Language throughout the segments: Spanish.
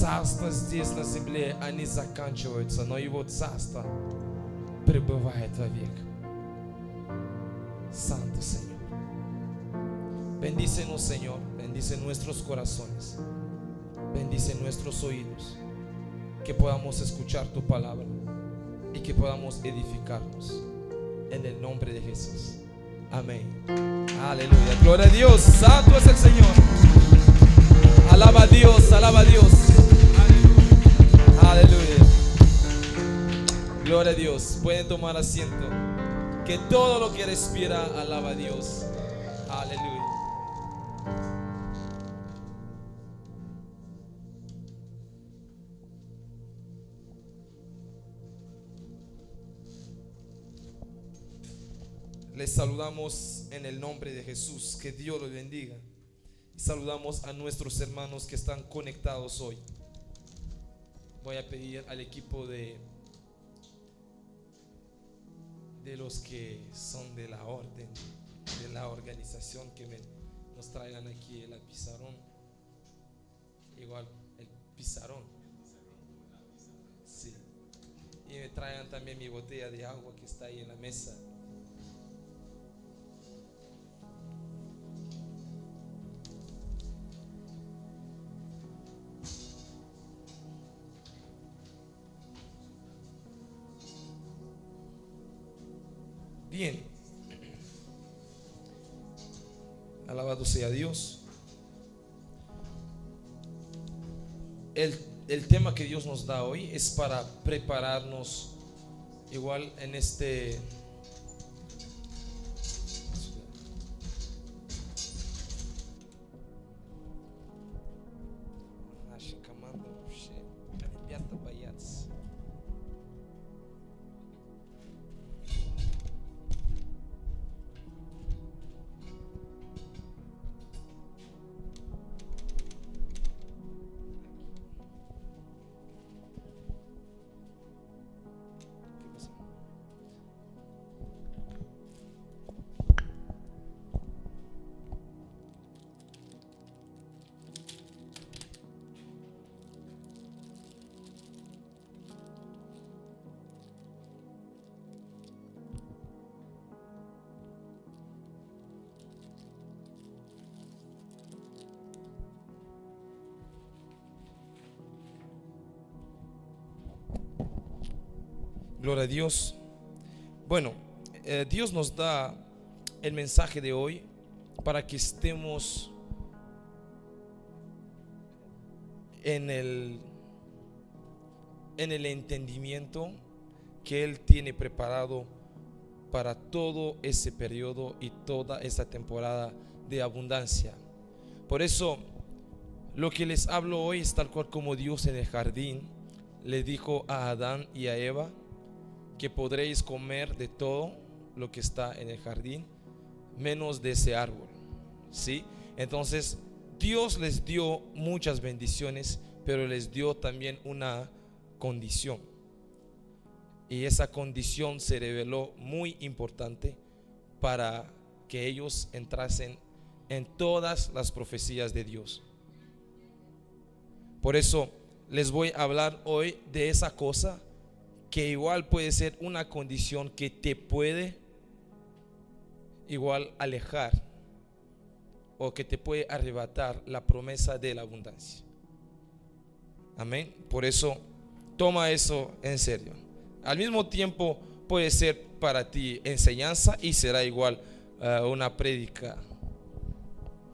царства здесь на земле, они заканчиваются, но Его царство пребывает вовек. Santo Señor. Bendícenos, Señor. Bendice nuestros corazones. Bendice nuestros oídos. Que podamos escuchar tu palabra y que podamos edificarnos. En el nombre de Jesús. Amén. Aleluya. Gloria a Dios. Santo es el Señor. Alaba a Dios. Alaba a Dios. Aleluya. Gloria a Dios. Pueden tomar asiento. Que todo lo que respira alaba a Dios. Aleluya. Les saludamos en el nombre de Jesús. Que Dios los bendiga. Y saludamos a nuestros hermanos que están conectados hoy. Voy a pedir al equipo de los que son de la orden, de la organización, que nos traigan aquí el pizarrón. Igual el pizarrón. Sí. Y me traigan también mi botella de agua que está ahí en la mesa. Bien, alabado sea Dios. El tema que Dios nos da hoy es para prepararnos igual en este Gloria a Dios. Bueno, Dios nos da el mensaje de hoy para que estemos en el entendimiento que Él tiene preparado para todo ese periodo y toda esa temporada de abundancia. Por eso, lo que les hablo hoy es tal cual como Dios en el jardín le dijo a Adán y a Eva que podréis comer de todo lo que está en el jardín, menos de ese árbol, ¿sí? Entonces Dios les dio muchas bendiciones, pero les dio también una condición, y esa condición se reveló muy importante para que ellos entrasen en todas las profecías de Dios. Por eso les voy a hablar hoy de esa cosa que igual puede ser una condición que te puede igual alejar o que te puede arrebatar la promesa de la abundancia. Amén. Por eso toma eso en serio. Al mismo tiempo puede ser para ti enseñanza y será igual una prédica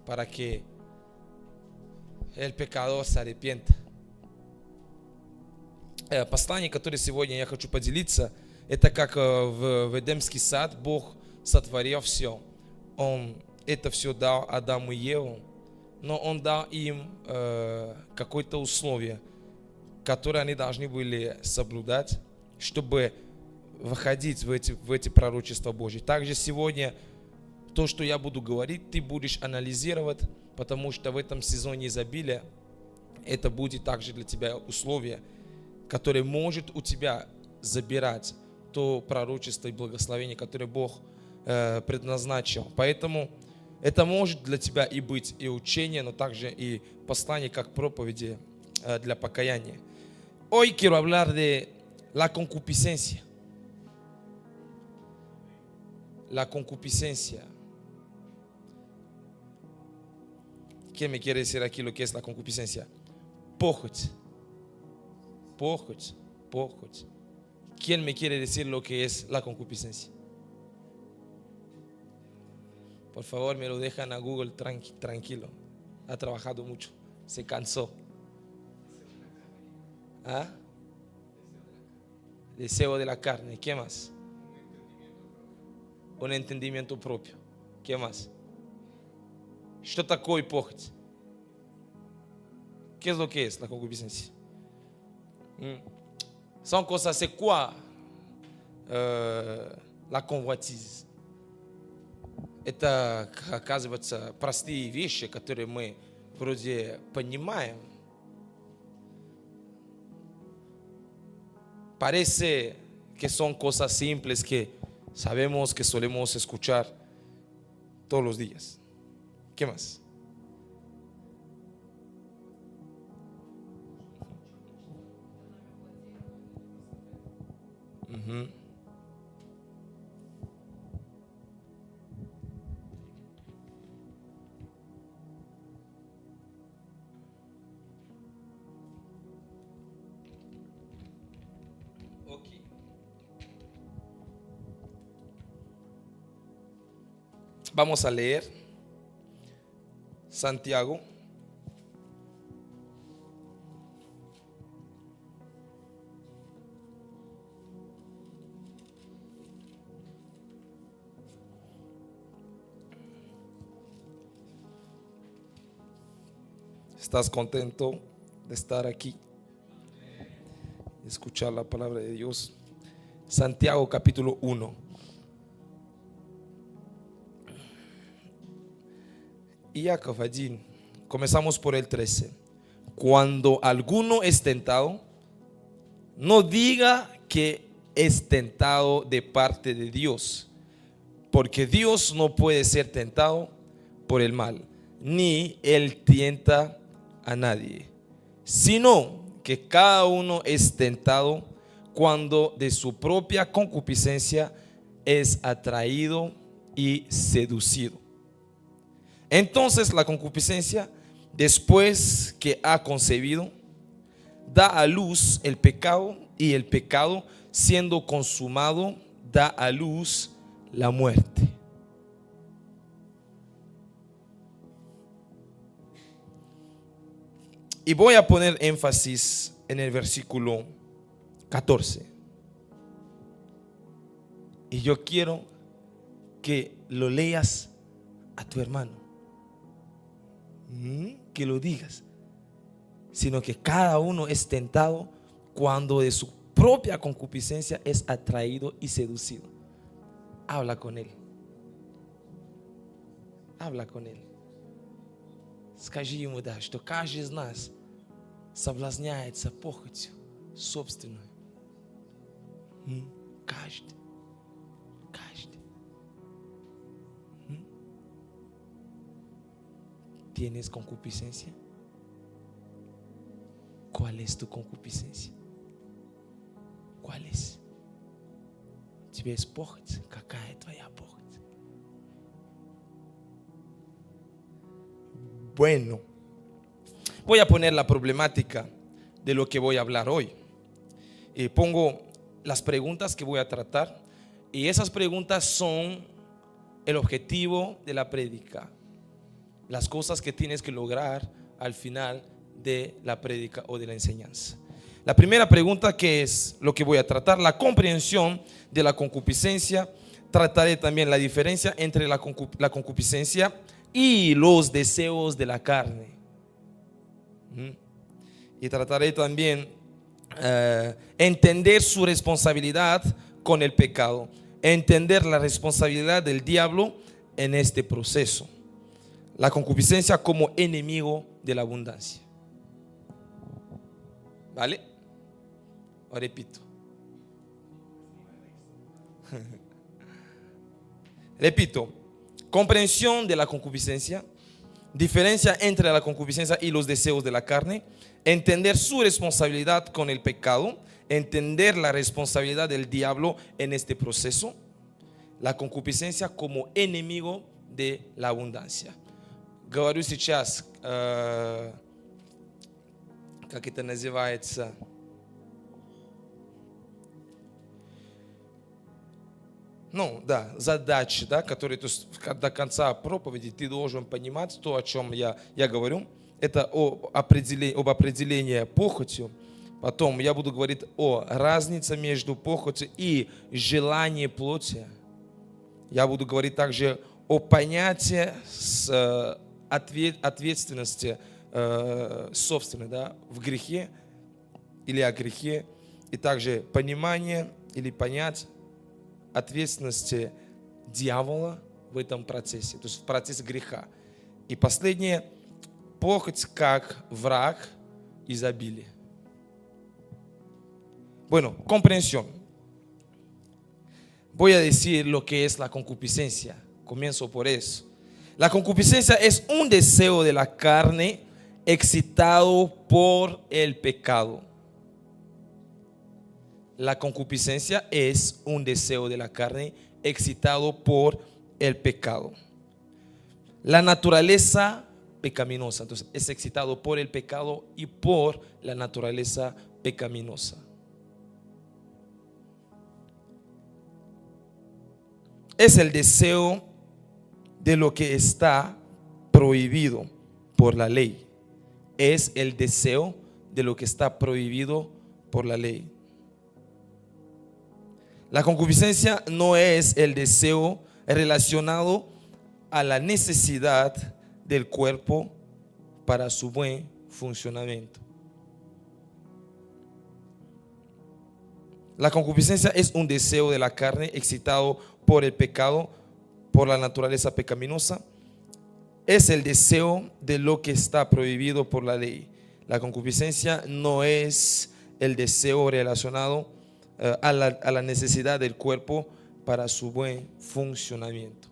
para que el pecador se arrepienta. Послание, которое сегодня я хочу поделиться, это как в Эдемский сад Бог сотворил все. Он это все дал Адаму и Еву, но Он дал им какое-то условие, которое они должны были соблюдать, чтобы выходить в эти пророчества Божьи. Также сегодня то, что я буду говорить, ты будешь анализировать, потому что в этом сезоне изобилия это будет также для тебя условие, который может у тебя забирать то пророчество и благословение, которое Бог предназначил. Поэтому это может для тебя и быть и учение, но также и послание, как проповеди de la Pacayaña. Hoy quiero hablar de la concupiscencia. La concupiscencia. ¿Quién me quiere decir aquí lo que es la concupiscencia? Pohot. ¿Quién me quiere decir lo que es la concupiscencia? Por favor, me lo dejan a Google tranquilo. Ha trabajado mucho, se cansó. ¿Ah? Deseo de la carne. ¿Qué más? Un entendimiento propio. ¿Qué más? Что такое похоть? ¿Qué es lo que es la concupiscencia? São coisas, c'est quoi la convoitise? Это, оказывается, простые вещи, которые мы вроде понимаем. Parece que son cosas simples que sabemos que solemos escuchar todos los días. ¿Qué más? Okay. Vamos a leer Santiago. ¿Estás contento de estar aquí? Escuchar la palabra de Dios. Santiago capítulo 1. Iakov 1. Comenzamos por el 13. Cuando alguno es tentado, no diga que es tentado de parte de Dios, porque Dios no puede ser tentado por el mal, ni Él tienta a nadie, sino que cada uno es tentado cuando de su propia concupiscencia es atraído y seducido. Entonces la concupiscencia, después que ha concebido, da a luz el pecado, y el pecado, siendo consumado, da a luz la muerte. Y voy a poner énfasis en el versículo 14. Y yo quiero que lo leas a tu hermano. Que lo digas. Sino que cada uno es tentado cuando de su propia concupiscencia es atraído y seducido. Habla con él. Habla con él. Скажи ему, да, что каждый из нас соблазняется похотью собственной. Каждый. ¿Tienes concupiscencia? ¿Cuál es tu concupiscencia? ¿Cuál es? У тебя есть похоть? Какая твоя похоть? Bueno, voy a poner la problemática de lo que voy a hablar hoy. Pongo las preguntas que voy a tratar, y esas preguntas son el objetivo de la prédica, las cosas que tienes que lograr al final de la prédica o de la enseñanza. La primera pregunta, que es lo que voy a tratar, la comprensión de la concupiscencia. Trataré también la diferencia entre la concupiscencia y los deseos de la carne. Y trataré también entender su responsabilidad con el pecado, entender la responsabilidad del diablo en este proceso. La concupiscencia como enemigo de la abundancia. ¿Vale? Repito. Repito. Comprensión de la concupiscencia, Diferencia entre la concupiscencia y los deseos de la carne. Entender su responsabilidad con el pecado. Entender la responsabilidad del diablo en este proceso. La concupiscencia como enemigo de la abundancia. Говорю сейчас, как это называется, задачи, которые, то есть, до конца проповеди ты должен понимать то, о чем я говорю. Это об определении похотью. Потом я буду говорить о разнице между похотью и желанием плоти. Я буду говорить также о понятии ответственности собственной, в грехе или о грехе. И также понимание или понять ответственности дьявола в этом процессе, то есть в процессе греха. И последнее, похоть как враг изобилия. Bueno, comprensión. Voy a decir lo que es la concupiscencia. Comienzo por eso. La concupiscencia es un deseo de la carne excitado por el pecado. La concupiscencia es un deseo de la carne excitado por el pecado. La naturaleza pecaminosa, entonces es excitado por el pecado y por la naturaleza pecaminosa. Es el deseo de lo que está prohibido por la ley. Es el deseo de lo que está prohibido por la ley. La concupiscencia no es el deseo relacionado a la necesidad del cuerpo para su buen funcionamiento. La concupiscencia es un deseo de la carne excitado por el pecado, por la naturaleza pecaminosa. Es el deseo de lo que está prohibido por la ley. La concupiscencia no es el deseo relacionado a la necesidad del cuerpo para su buen funcionamiento.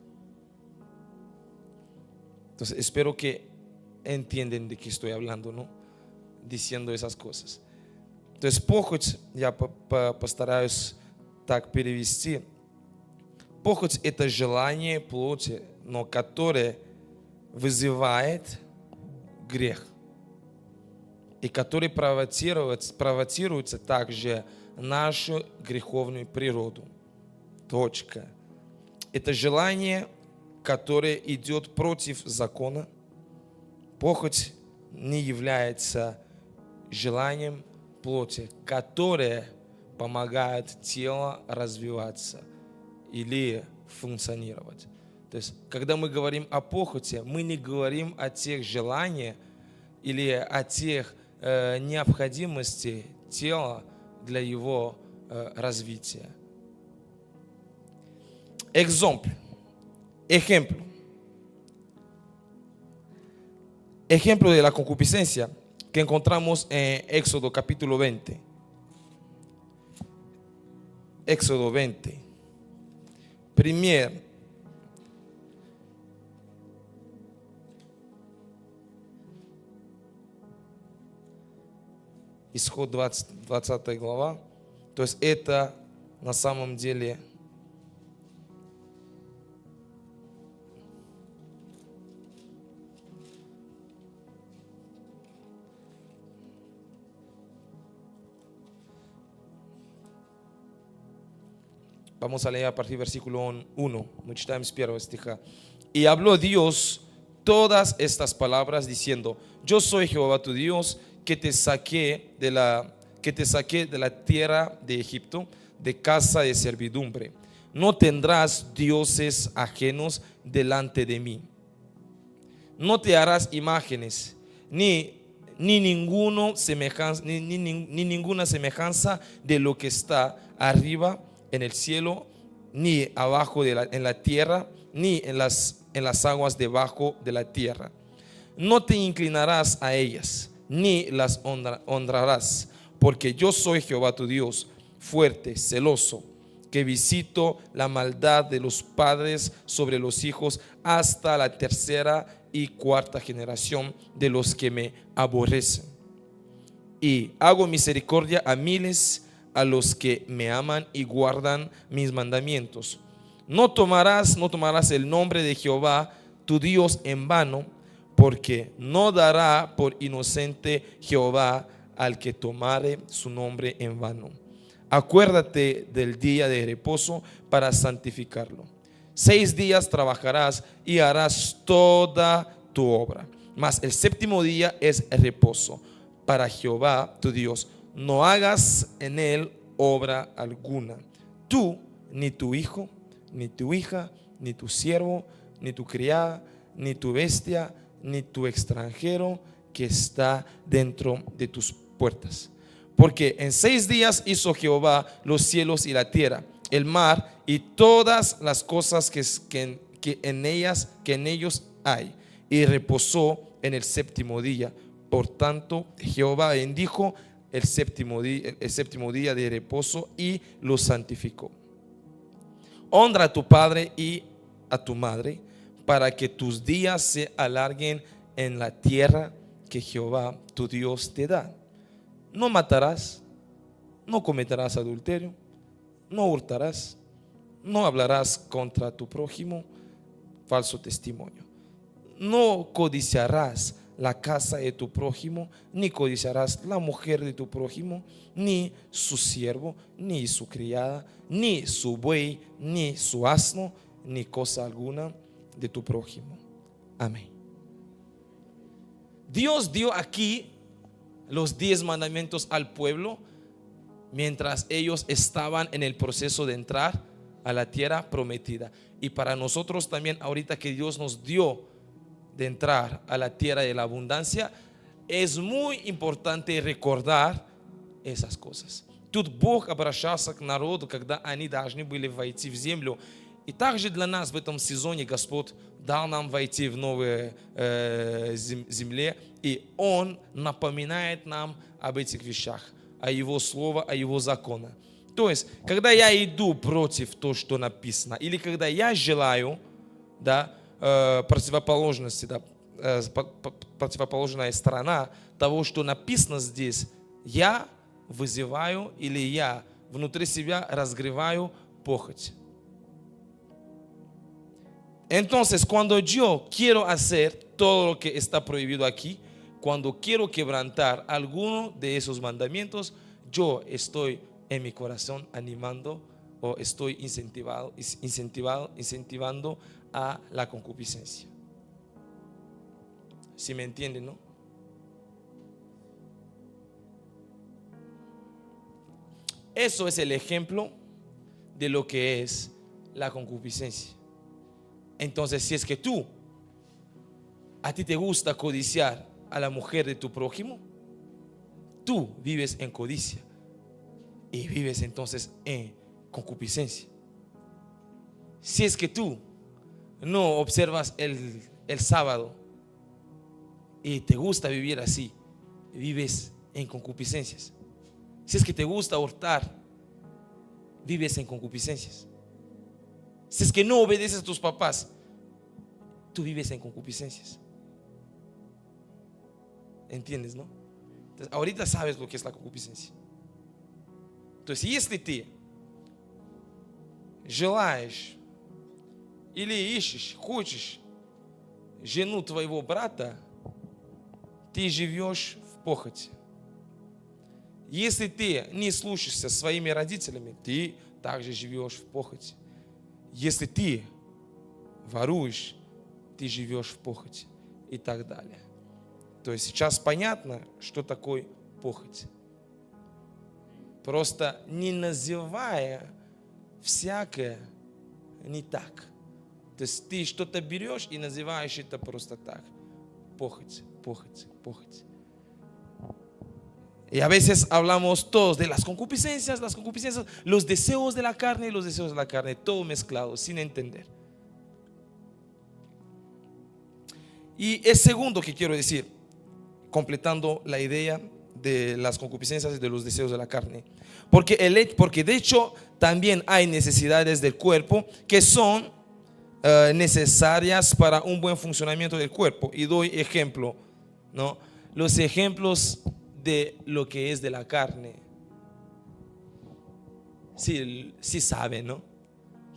Entonces espero que entiendan de qué estoy hablando, ¿no? Diciendo esas cosas. Entonces похоть, я постараюсь так перевести. Похоть — это желание плоти, но которое вызывает грех, и который провоцируется также нашу греховную природу. Точка. Это желание, которое идет против закона. Похоть не является желанием плоти, которое помогает телу развиваться или функционировать. То есть, когда мы говорим о похоти, мы не говорим о тех желаниях или о тех необходимостях тела для его развития. Ejemplo de la concupiscencia que encontramos en Éxodo capítulo 20. Éxodo 20. Пример. Исход 20 глава. То есть это на самом деле Vamos a leer a partir del versículo 1. Мы читаем с 1 стиха. Y habló Dios todas estas palabras diciendo: Yo soy Jehová tu Dios, que te saqué de la tierra de Egipto, de casa de servidumbre. No tendrás dioses ajenos delante de mí. No te harás imágenes, ni ninguna semejanza de lo que está arriba en el cielo, ni abajo en la tierra, ni en las aguas debajo de la tierra. No te inclinarás a ellas, ni las honrarás, porque yo soy Jehová tu Dios, fuerte, celoso, que visito la maldad de los padres sobre los hijos hasta la tercera y cuarta generación de los que me aborrecen. Y hago misericordia a miles, a los que me aman y guardan mis mandamientos. No tomarás el nombre de Jehová tu Dios en vano, porque no dará por inocente Jehová al que tomare su nombre en vano. Acuérdate del día de reposo para santificarlo. 6 días trabajarás y harás toda tu obra, mas el séptimo día es reposo para Jehová tu Dios. No hagas en él obra alguna, tú, ni tu hijo, ni tu hija, ni tu siervo, ni tu criada, ni tu bestia, ni tu extranjero que está dentro de tus puertas. Porque en 6 días hizo Jehová los cielos y la tierra, el mar y todas las cosas que en ellos hay, y reposó en el séptimo día. Por tanto, Jehová bendijo el séptimo día de reposo y lo santificó. Honra a tu padre y a tu madre, para que tus días se alarguen en la tierra que Jehová tu Dios te da. No matarás, no cometerás adulterio, no hurtarás, no hablarás contra tu prójimo falso testimonio. No codiciarás la casa de tu prójimo, ni codiciarás la mujer de tu prójimo, ni su siervo, ni su criada, ni su buey, ni su asno, ni cosa alguna de tu prójimo. Amén. Dios dio aquí los 10 mandamientos al pueblo mientras ellos estaban en el proceso de entrar a la tierra prometida. Y para nosotros también, ahorita que Dios nos dio de entrar a la tierra de la abundancia, es muy importante recordar esas cosas. Тут Бог обращался к народу, когда они должны были войти в землю. И также для нас в этом сезоне Господь дал нам войти в новую земле, и Он напоминает нам об этих вещах, о Его Слове, о Его законе. То есть, когда я иду против того, что написано, или когда я желаю, противоположности, противоположная сторона того, что написано здесь, я вызываю или я внутри себя разгреваю похоть. Entonces, cuando yo quiero hacer todo lo que está prohibido aquí, cuando quiero quebrantar alguno de esos mandamientos, yo estoy en mi corazón animando o estoy incentivando a la concupiscencia. ¿Sí me entienden, no? Eso es el ejemplo de lo que es la concupiscencia. Entonces, si es que a ti te gusta codiciar a la mujer de tu prójimo, tú vives en codicia y vives entonces en concupiscencia. Si es que tú no observas el sábado y te gusta vivir así, vives en concupiscencias. Si es que te gusta hurtar, vives en concupiscencias. Si es que no obedeces a tus papás, tú vives en concupiscencias. ¿Entiendes, no? Entonces, ahorita sabes lo que es la concupiscencia. Entonces, если ты желаешь или ищешь, хочешь жену твоего брата, ты живешь в похоти. Если ты не слушаешься своими родителями, ты также живешь в похоти. Если ты воруешь, ты живешь в похоти и так далее. То есть сейчас понятно, что такое похоть. Просто не называя всякое не так. То есть ты что-то берешь и называешь это просто так. Похоть, похоть, похоть. Y a veces hablamos todos de las concupiscencias, los deseos de la carne y los deseos de la carne, todo mezclado, sin entender. Y el segundo que quiero decir, completando la idea de las concupiscencias y de los deseos de la carne, porque de hecho también hay necesidades del cuerpo que son necesarias para un buen funcionamiento del cuerpo. Y doy ejemplo, ¿no? Los ejemplos de lo que es de la carne. Sí, sí saben, ¿no?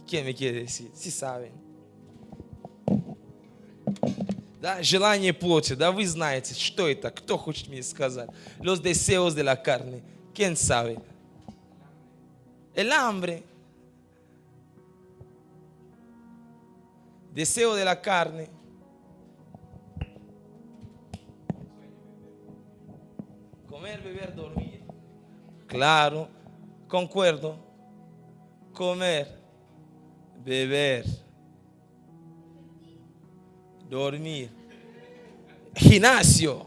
¿Quién me quiere decir? Sí saben. Да, желание плоти, да, вы знаете, что это? Кто хочет мне сказать? Los deseos de la carne. ¿Quién sabe? El hambre. Deseo de la carne. Comer, beber, dormir. Claro, concuerdo. Comer, beber, dormir. Gimnasio.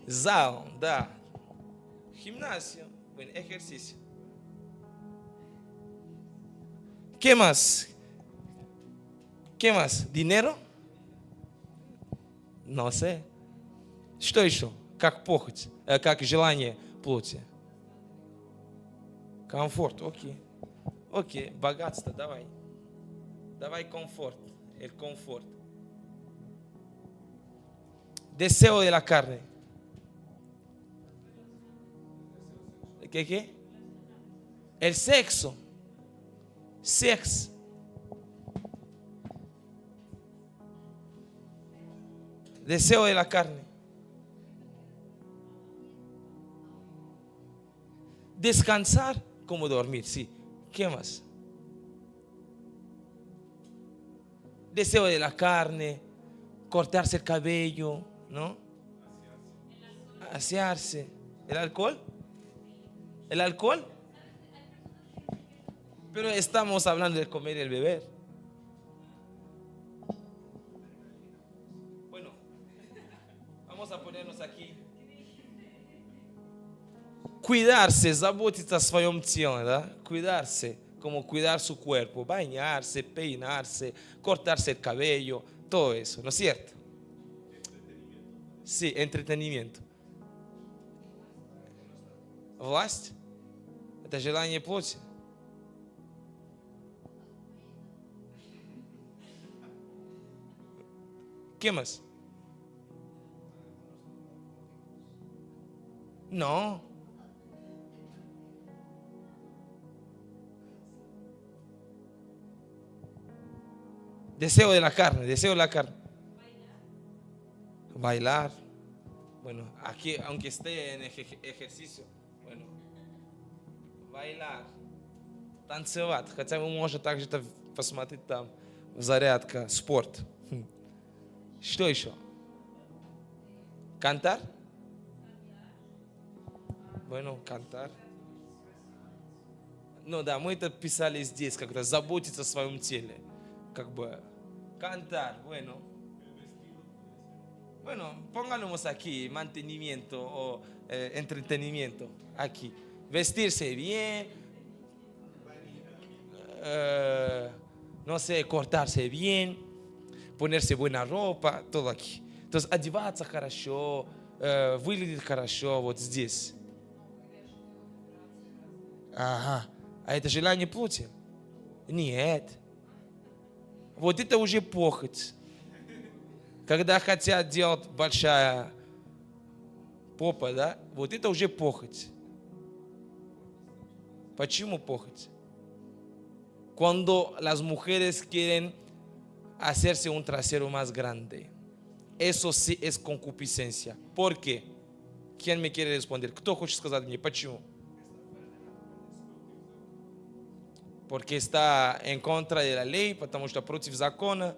Зал, да. Gimnasio. Bueno, ejercicio. ¿Qué más? ¿Qué más? ¿Dinero? No sé. Что еще? Как похоть, как желание плоти. Комфорт, окей. Окей, богатство, давай. Давай комфорт, el confort. Deseo de la carne. ¿Qué? El sexo. Sexo. Deseo de la carne. Descansar como dormir, sí. ¿Qué más? Deseo de la carne, cortarse el cabello, ¿no? Asearse. ¿El alcohol? ¿El alcohol? Pero estamos hablando de comer y el beber. Bueno, vamos a ponernos aquí. Cuidarse, заботиться о своем теле, да? Cuidarse, como cuidar su cuerpo, bañarse, peinarse, cortarse el cabello, todo eso, ¿no es cierto? Sí, entretenimiento. Власть – это желание плоти. ¿Qué más? No. Deseo de la carne, deseo de la carne. Bailar. Bueno, aquí, aunque esté en ejercicio, bueno, bailar, танцевать. Хотя вы можете также посмотреть там, зарядка, спорт. Что еще? Cantar. Bueno, cantar. Ну да, мы это писали здесь, когда заботиться о своем теле. Как бы, cantar, bueno. Bueno, pónganos aquí, mantenimiento o entretenimiento, aquí. Vestirse bien, no sé, cortarse bien, ponerse buena ropa, todo aquí. Entonces, одеваться хорошо, выглядеть хорошо, вот здесь. Ага. А это желание плоти? Нет. Вот это уже похоть. Когда хотят делать большая попа, да, вот это уже похоть. Почему похоть? Cuando las mujeres quieren hacerse un trasero más grande. Eso sí es concupiscencia. ¿Por qué? ¿Quién me quiere responder? Кто хочет сказать мне, почему? Porque está en contra de la ley, потому что против закона,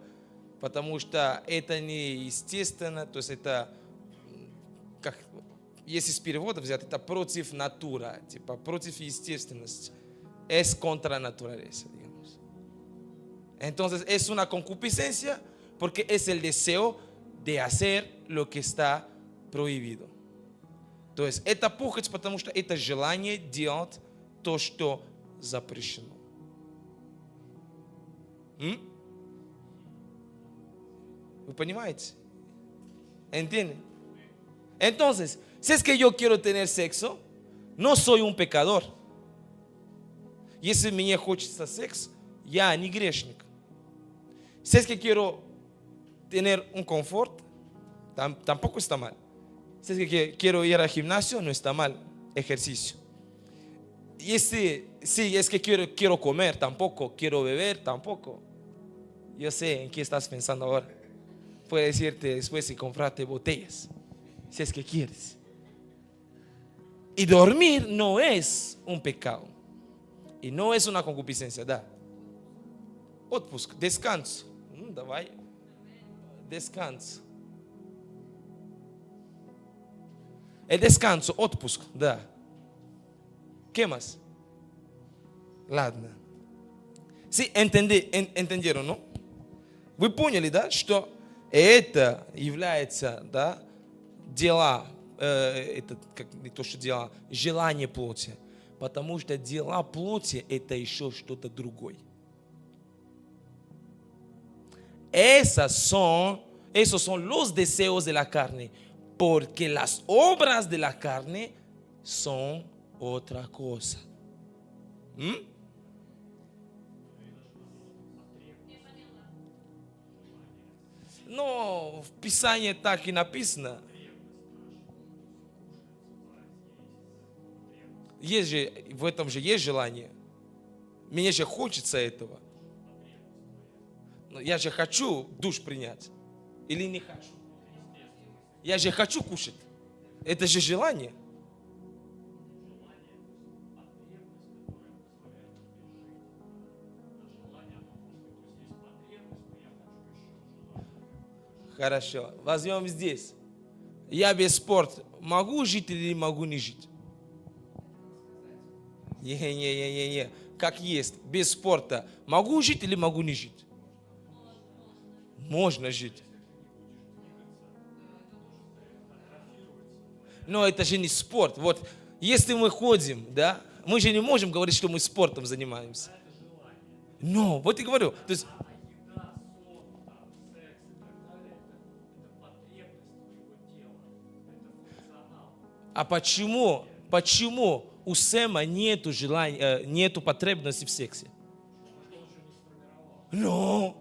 потому что это неестественно, то есть это, как, если с перевода взять, это против натура, типа против естественности, es contra naturaleza, digamos. Entonces es una concupiscencia porque es el deseo de hacer lo que está prohibido. Entonces, это похоть, потому что это желание делать то, что запрещено. ¿Вы понимаете? ¿Entienden? Entonces, si es que yo quiero tener sexo, no soy un pecador. Если мне хочется секс, я не грешник. Si es que quiero tener un confort, tampoco está mal. Si es que quiero ir al gimnasio, no está mal, ejercicio. Y si es que quiero comer, tampoco. Quiero beber, tampoco. Yo sé en qué estás pensando ahora. Puedes irte después y comprarte botellas, si es que quieres. Y dormir no es un pecado. Y no es una concupiscencia, да. Отпуск, descanso. Давай. Descanso. El descanso, отпуск, да. ¿Qué más? Ладно. Sí, entendieron, ¿no? Вы поняли, да, что это является, да, дела, это как не то, что дела, желание плоти. Потому что дела плоти это еще что-то другое. Esos son los deseos de la carne, porque las obras de la carne son otra cosa. Но в Писании так и написано. Есть же, в этом же есть желание. Мне же хочется этого. Но я же хочу душ принять. Или не хочу. Я же хочу кушать. Это же желание. Хорошо. Возьмем здесь. Я без спорта могу жить или не могу не жить? Не. Как есть. Без спорта могу жить или могу не жить? Можно жить. Но это же не спорт. Вот если мы ходим, да, мы же не можем говорить, что мы спортом занимаемся. Но, вот и говорю. То есть, а почему у Сэма нету желания, нету потребности в сексе? Но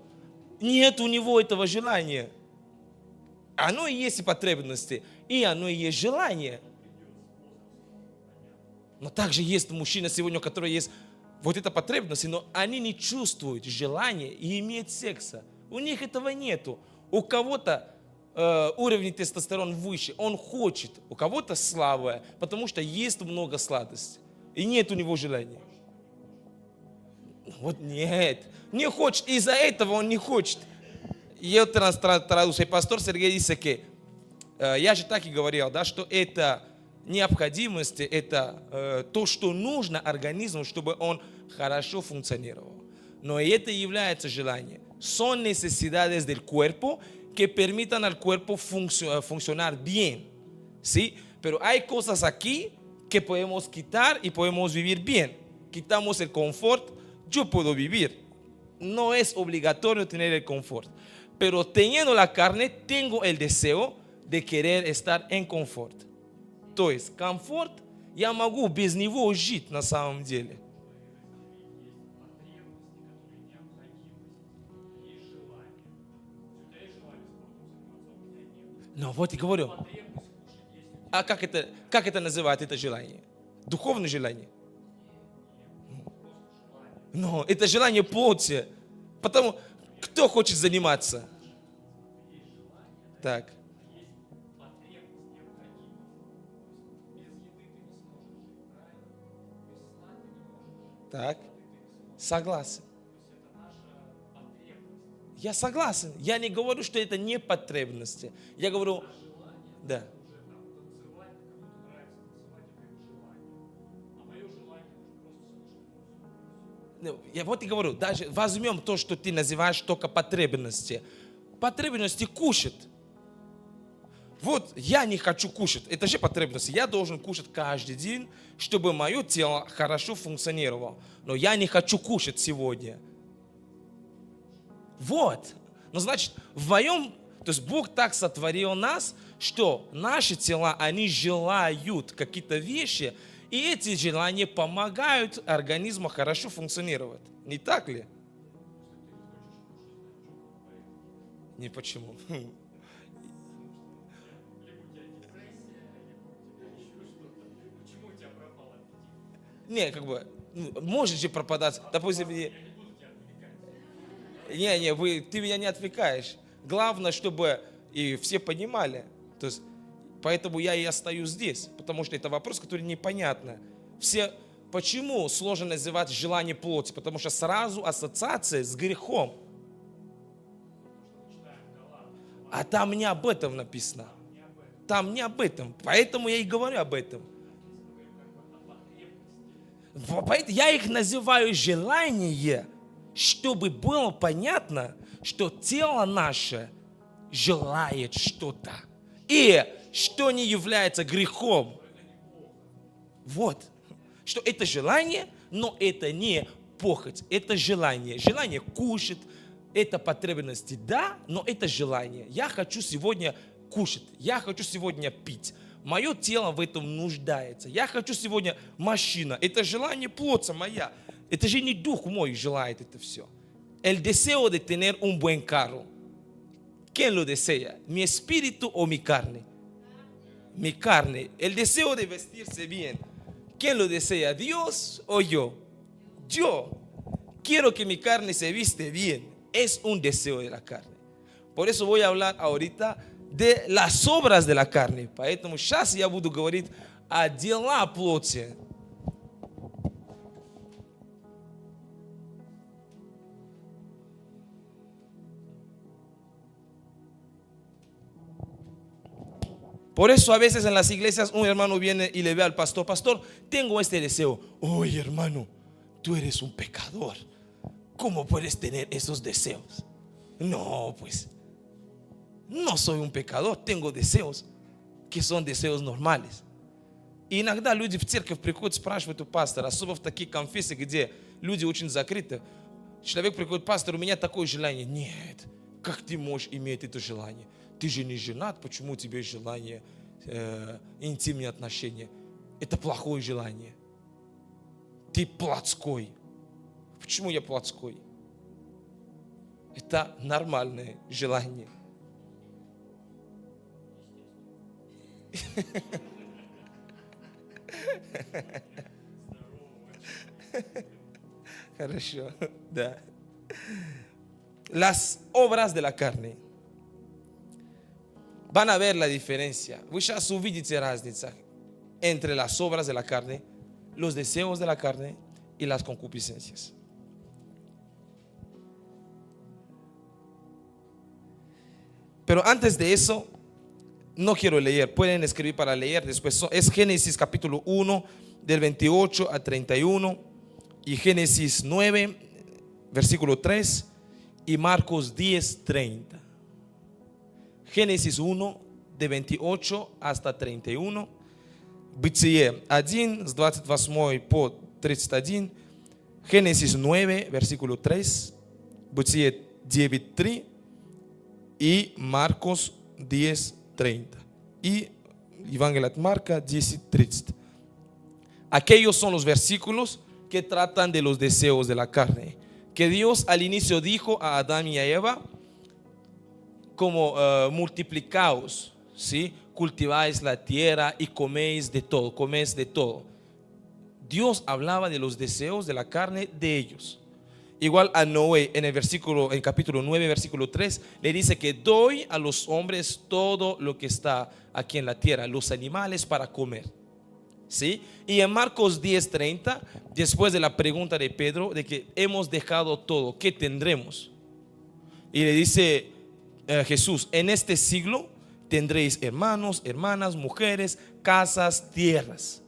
нет у него этого желания. Оно и есть и потребности, и оно и есть желание. Но также есть мужчина сегодня, у которого есть вот эта потребность, но они не чувствуют желания и имеют секса. У них этого нету. У кого-то уровень тестостерона выше, он хочет, у кого-то слабое, потому что есть много сладостей, и нет у него желания. Вот нет, не хочет, из-за этого он не хочет. Я традуцию, пастор Сергей dice que, я же так и говорил, да, что это необходимость, это то, что нужно организму, чтобы он хорошо функционировал. Но это является желанием. Son necesidades del cuerpo que permitan al cuerpo funcionar bien, ¿sí? Pero hay cosas aquí que podemos quitar y podemos vivir bien. Quitamos el confort, yo puedo vivir. No es obligatorio tener el confort. Pero teniendo la carne, tengo el deseo de querer estar en confort. То есть, комфорт, я могу без него жить на самом деле. Но вот и говорю. А как это называют, это желание? Духовное желание? Но это желание плоти. Потому, кто хочет заниматься? Так. Так. Согласен. Я согласен. Я не говорю, что это не потребности. Я говорю, да. Я вот и говорю, даже возьмем то, что ты называешь только потребности. Потребности кушать. Вот я не хочу кушать. Это же потребность. Я должен кушать каждый день, чтобы мое тело хорошо функционировало. Но я не хочу кушать сегодня. Вот. Ну, значит, в моем... То есть Бог так сотворил нас, что наши тела, они желают какие-то вещи, и эти желания помогают организму хорошо функционировать. Не так ли? Не почему. Не, как бы, можете пропадать. Допустим, ты меня не отвлекаешь. Главное, чтобы и все понимали. То есть, поэтому я и остаюсь здесь, потому что это вопрос, который непонятно. Почему сложно называть желание плоти? Потому что сразу ассоциация с грехом. А там не об этом написано. Там не об этом. Поэтому я и говорю об этом. Я их называю желание, чтобы было понятно, что тело наше желает что-то. И что не является грехом. Вот. Что это желание, но это не похоть. Это желание. Желание кушать. Это потребности, да, но это желание. Я хочу сегодня кушать. Я хочу сегодня пить. Мое тело в этом нуждается. Я хочу сегодня машина. Это желание плотца моя. Это же не дух мой желает это все. El deseo de tener un buen carro. ¿Quién lo desea? ¿Mi espíritu o mi carne? Mi carne. El deseo de vestirse bien. ¿Quién lo desea? ¿Dios o yo? Yo. Quiero que mi carne se viste bien. Es un deseo de la carne. Por eso voy a hablar ahorita de las obras de la carne. Поэтому сейчас я буду говорить о делах плоти. Por eso a veces en las iglesias un hermano viene y le ve al pastor: pastor, tengo este deseo. Oye, hermano, tú eres un pecador. ¿Cómo puedes tener esos deseos? No, pues, no soy un pecador, tengo deseos que son deseos normales. И иногда люди в церковь приходят, спрашивают у пастора, особенно в такие конфессии, где люди очень закрыты. Человек приходит: пастор, у меня такое желание. Нет, как ты можешь иметь это желание? Ты же не женат, почему у тебя есть желание интимные отношения? Это плохое желание. Ты плотской. Почему я плотской? Это нормальное желание. Хорошо, да. Las obras de la carne. Van a ver la diferencia. Вы сейчас увидите разницу entre las obras de la carne, los deseos de la carne y las concupiscencias. Pero antes de eso, no quiero leer. Pueden escribir para leer después. Es Génesis capítulo 1 del 28 a 31 y Génesis 9 versículo 3 y Marcos 10, 30. Génesis 1 de 28 hasta 31. Бытие 1 с 28 по 31. Génesis 9 versículo 3. Бытие 9, 3. Y Marcos 10, 30. Y Evangelio de Marca 10, 30. Aquellos son los versículos que tratan de los deseos de la carne. Que Dios al inicio dijo a Adán y a Eva, como multiplicaos, ¿sí? Cultiváis la tierra y coméis de todo, coméis de todo. Dios hablaba de los deseos de la carne de ellos. Igual a Noé en el capítulo 9, versículo 3, le dice que doy a los hombres todo lo que está aquí en la tierra, los animales para comer. ¿Sí? Y en Marcos 10, 30, después de la pregunta de Pedro de que hemos dejado todo, ¿qué tendremos? Y le dice Jesús: en este siglo tendréis hermanos, hermanas, mujeres, casas, tierras.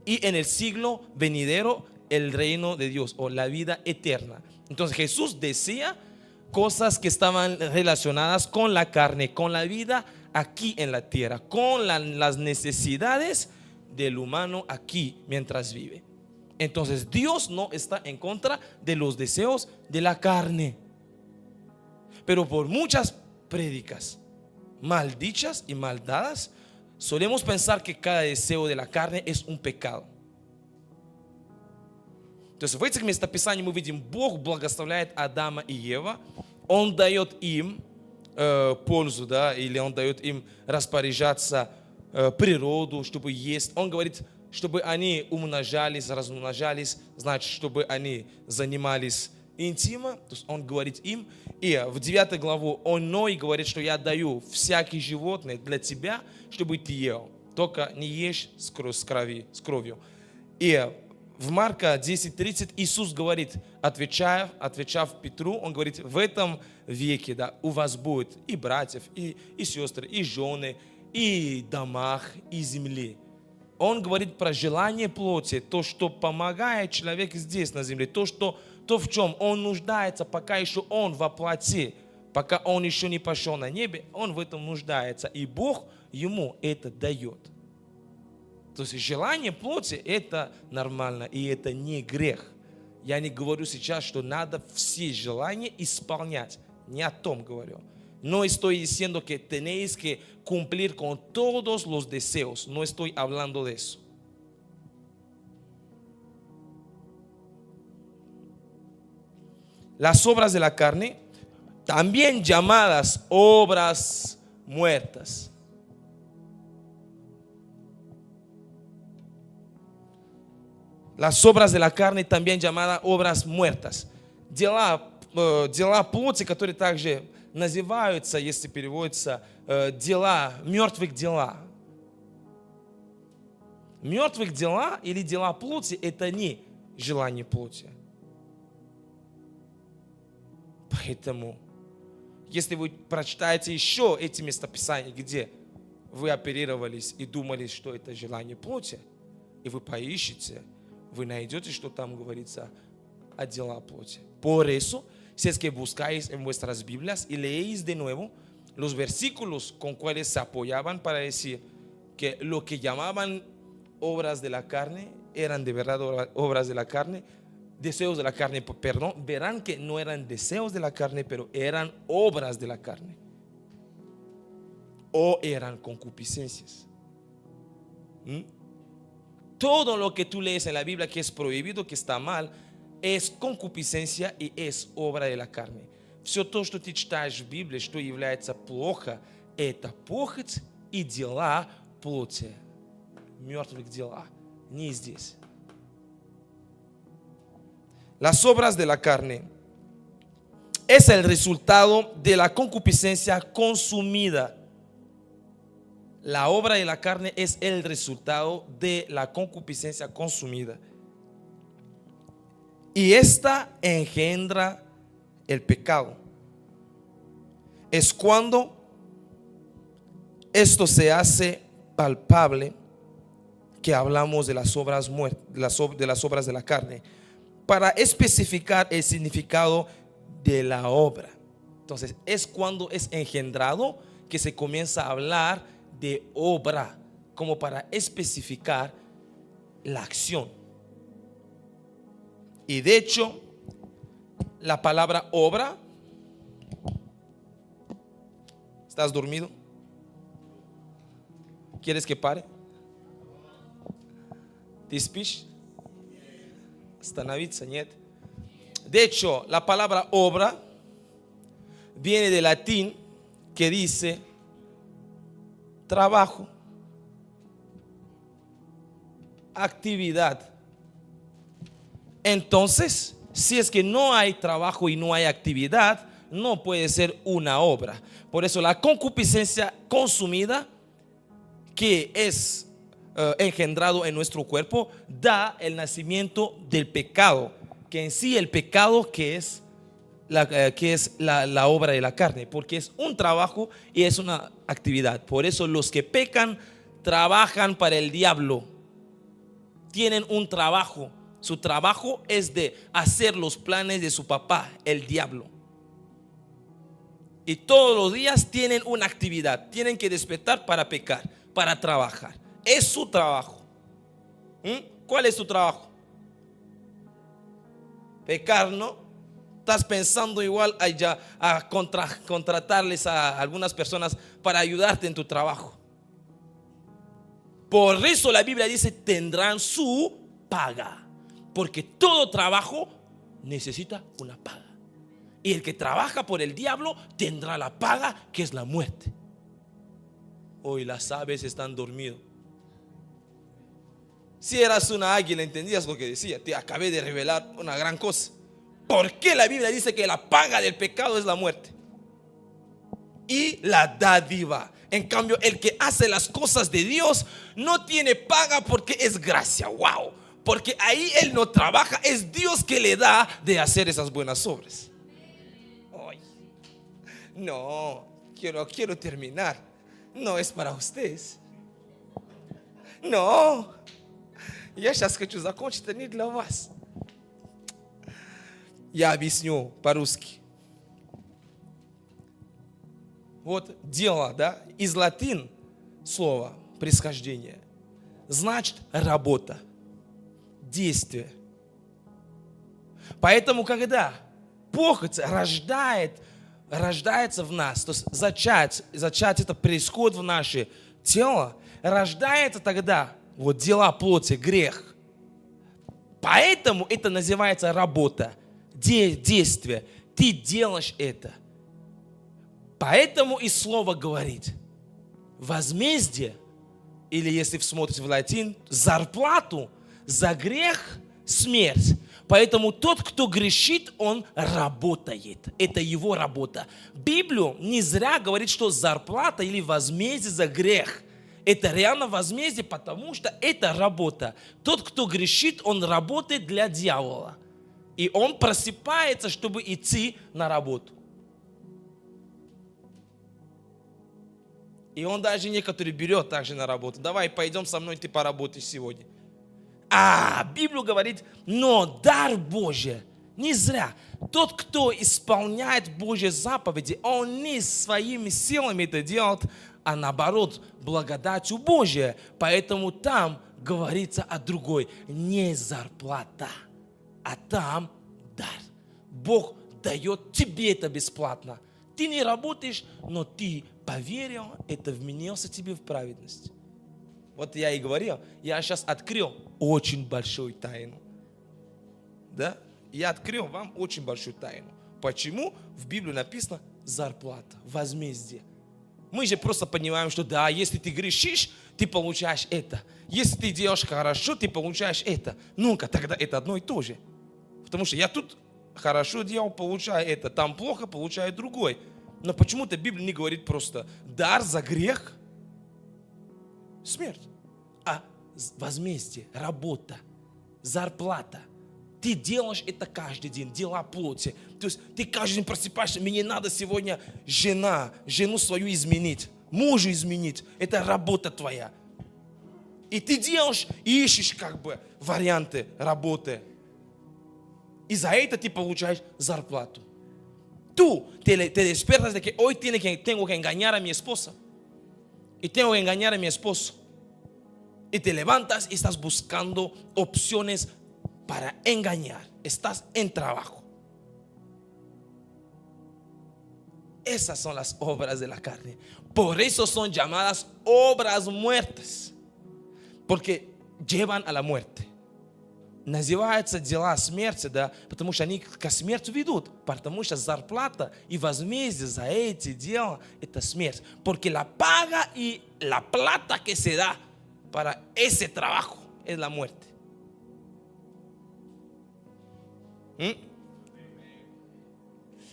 Y en el siglo venidero el reino de Dios o la vida eterna. Entonces Jesús decía cosas que estaban relacionadas con la carne, con la vida aquí en la tierra, con las necesidades del humano aquí mientras vive. Entonces Dios no está en contra de los deseos de la carne. Pero por muchas prédicas mal dichas y mal dadas, solemos pensar que cada deseo de la carne es un pecado. То есть в этих местописаниях мы видим, Бог благословляет Адама и Ева, Он дает им пользу, да, или Он дает им распоряжаться природу, чтобы есть. Он говорит, чтобы они умножались, размножались, значит, чтобы они занимались интимом. То есть Он говорит им. И в 9 главу Он Ной говорит, что я даю всякие животные для тебя, чтобы ты ел. Только не ешь с кровью. И в Марка 10:30 Иисус говорит, отвечав Петру, Он говорит, в этом веке, да, у вас будет и братьев, и сестры, и жены, и домах, и земли. Он говорит про желание плоти, то, что помогает человеку здесь на земле, то, в чем он нуждается, пока еще он во плоти, пока он еще не пошел на небе, он в этом нуждается, и Бог ему это дает. То есть желание плоти – это нормально, и это не грех. Я не говорю сейчас, что надо все желания исполнять. Не о том говорю. No estoy diciendo que tenéis que cumplir con todos los deseos. No estoy hablando de eso. Las obras de la carne, también llamadas obras muertas. Las obras de la carne, también llamadas obras muertas. Дела плоти, которые также называются, если переводится, дела, мертвых дела. Мертвых дела или дела плоти – это не желание плоти. Поэтому, если вы прочитаете еще эти местописания, где вы оперировались и думали, что это желание плоти, и вы поищете, вы найдете, что там говорится о делах плоти. Por eso, si es que buscáis en vuestras Biblias y leéis de nuevo los versículos con cuales se apoyaban para decir que lo que llamaban obras de la carne eran de verdad obras de la carne, deseos de la carne, perdón, verán que no eran deseos de la carne, pero eran obras de la carne. O eran concupiscencias. Todo lo que tú lees en la Biblia que es prohibido, que está mal, es concupiscencia и es obra de la carne. Все то, что ты читаешь в Библии, что является плохо, это похоть и дела плоти. Мертвых дела. Не здесь. Las obras de la carne es el resultado de la concupiscencia consumida. La obra de la carne es el resultado de la concupiscencia consumida. Y esta engendra el pecado. Es cuando esto se hace palpable que hablamos de las obras de las obras de la carne, para especificar el significado de la obra. Entonces, es cuando es engendrado que se comienza a hablar de obra, como para especificar la acción. Y de hecho, la palabra obra, ¿estás dormido? ¿Quieres que pare? ¿Te спишь? Остановиться, нет. De hecho, la palabra obra viene del latín que dice trabajo, actividad. Entonces, si es que no hay trabajo y no hay actividad, no puede ser una obra. Por eso la concupiscencia consumida, que es engendrado en nuestro cuerpo, da el nacimiento del pecado, que en sí el pecado que es la obra de la carne, porque es un trabajo y es una actividad. Por eso los que pecan trabajan para el diablo, tienen un trabajo. Su trabajo es de hacer los planes de su papá, el diablo. Y todos los días tienen una actividad, tienen que despertar para pecar, para trabajar. Es su trabajo. ¿Cuál es su trabajo? Pecar, ¿no? Estás pensando igual a contratarles a algunas personas para ayudarte en tu trabajo. Por eso la Biblia dice, tendrán su paga. Porque todo trabajo necesita una paga. Y el que trabaja por el diablo tendrá la paga, que es la muerte. Hoy las aves están dormidas. Si eras una águila, entendías lo que decía. Te acabé de revelar una gran cosa. ¿Por qué la Biblia dice que la paga del pecado es la muerte? Y la dádiva. En cambio, el que hace las cosas de Dios no tiene paga porque es gracia. Wow. Porque ahí él no trabaja, es Dios que le da de hacer esas buenas obras. Ay, no, quiero terminar. No es para ustedes. No. Я сейчас хочу закончить, это не для вас. Я объясню по-русски. Вот дело, да, из латин слово происхождение значит работа, действие. Поэтому, когда похоть рождается в нас, то есть зачать это происходит в наше тело, рождается тогда вот дела плоти, грех. Поэтому это называется работа, действие. Ты делаешь это. Поэтому и слово говорит: возмездие, или если смотрите в латин, зарплату за грех – смерть. Поэтому тот, кто грешит, он работает. Это его работа. Библия не зря говорит, что зарплата или возмездие за грех – это реально возмездие, потому что это работа. Тот, кто грешит, он работает для дьявола. И он просыпается, чтобы идти на работу. И он даже некоторые берет также на работу. Давай, пойдем со мной, ты поработаешь сегодня. А Библия говорит, но дар Божий не зря. Тот, кто исполняет Божьи заповеди, он не своими силами это делает, а наоборот, благодатью Божией. Поэтому там говорится о другой. Не зарплата, а там дар. Бог дает тебе это бесплатно. Ты не работаешь, но ты поверил, это вменился тебе в праведность. Вот я и говорил, я сейчас открыл очень большую тайну. Да? Я открыл вам очень большую тайну. Почему в Библии написано зарплата, возмездие? Мы же просто понимаем, что да, если ты грешишь, ты получаешь это. Если ты делаешь хорошо, ты получаешь это. Ну-ка, тогда это одно и то же. Потому что я тут хорошо делал, получаю это. Там плохо, получаю другой. Но почему-то Библия не говорит просто дар за грех, смерть. А возмездие, работа, зарплата. Ты делаешь это каждый день, дела плоти. То есть ты каждый день просыпаешься, мне надо сегодня жену свою изменить, мужа изменить. Это работа твоя. И ты делаешь, ищешь как бы варианты работы. И за это ты получаешь зарплату. Tú te despiertas de que hoy tengo que engañar a mi esposa. Y tengo que engañar a mi esposo. Y te levantas y estás buscando opciones para engañar. Estás en trabajo. Esas son las obras de la carne. Por eso son llamadas obras muertas. Porque llevan a la muerte. Называются дела смерти, да, потому что они к смерти ведут, потому что зарплата и возмездие за эти дела – это смерть. Porque la paga y la plata que se da para ese trabajo es la muerte.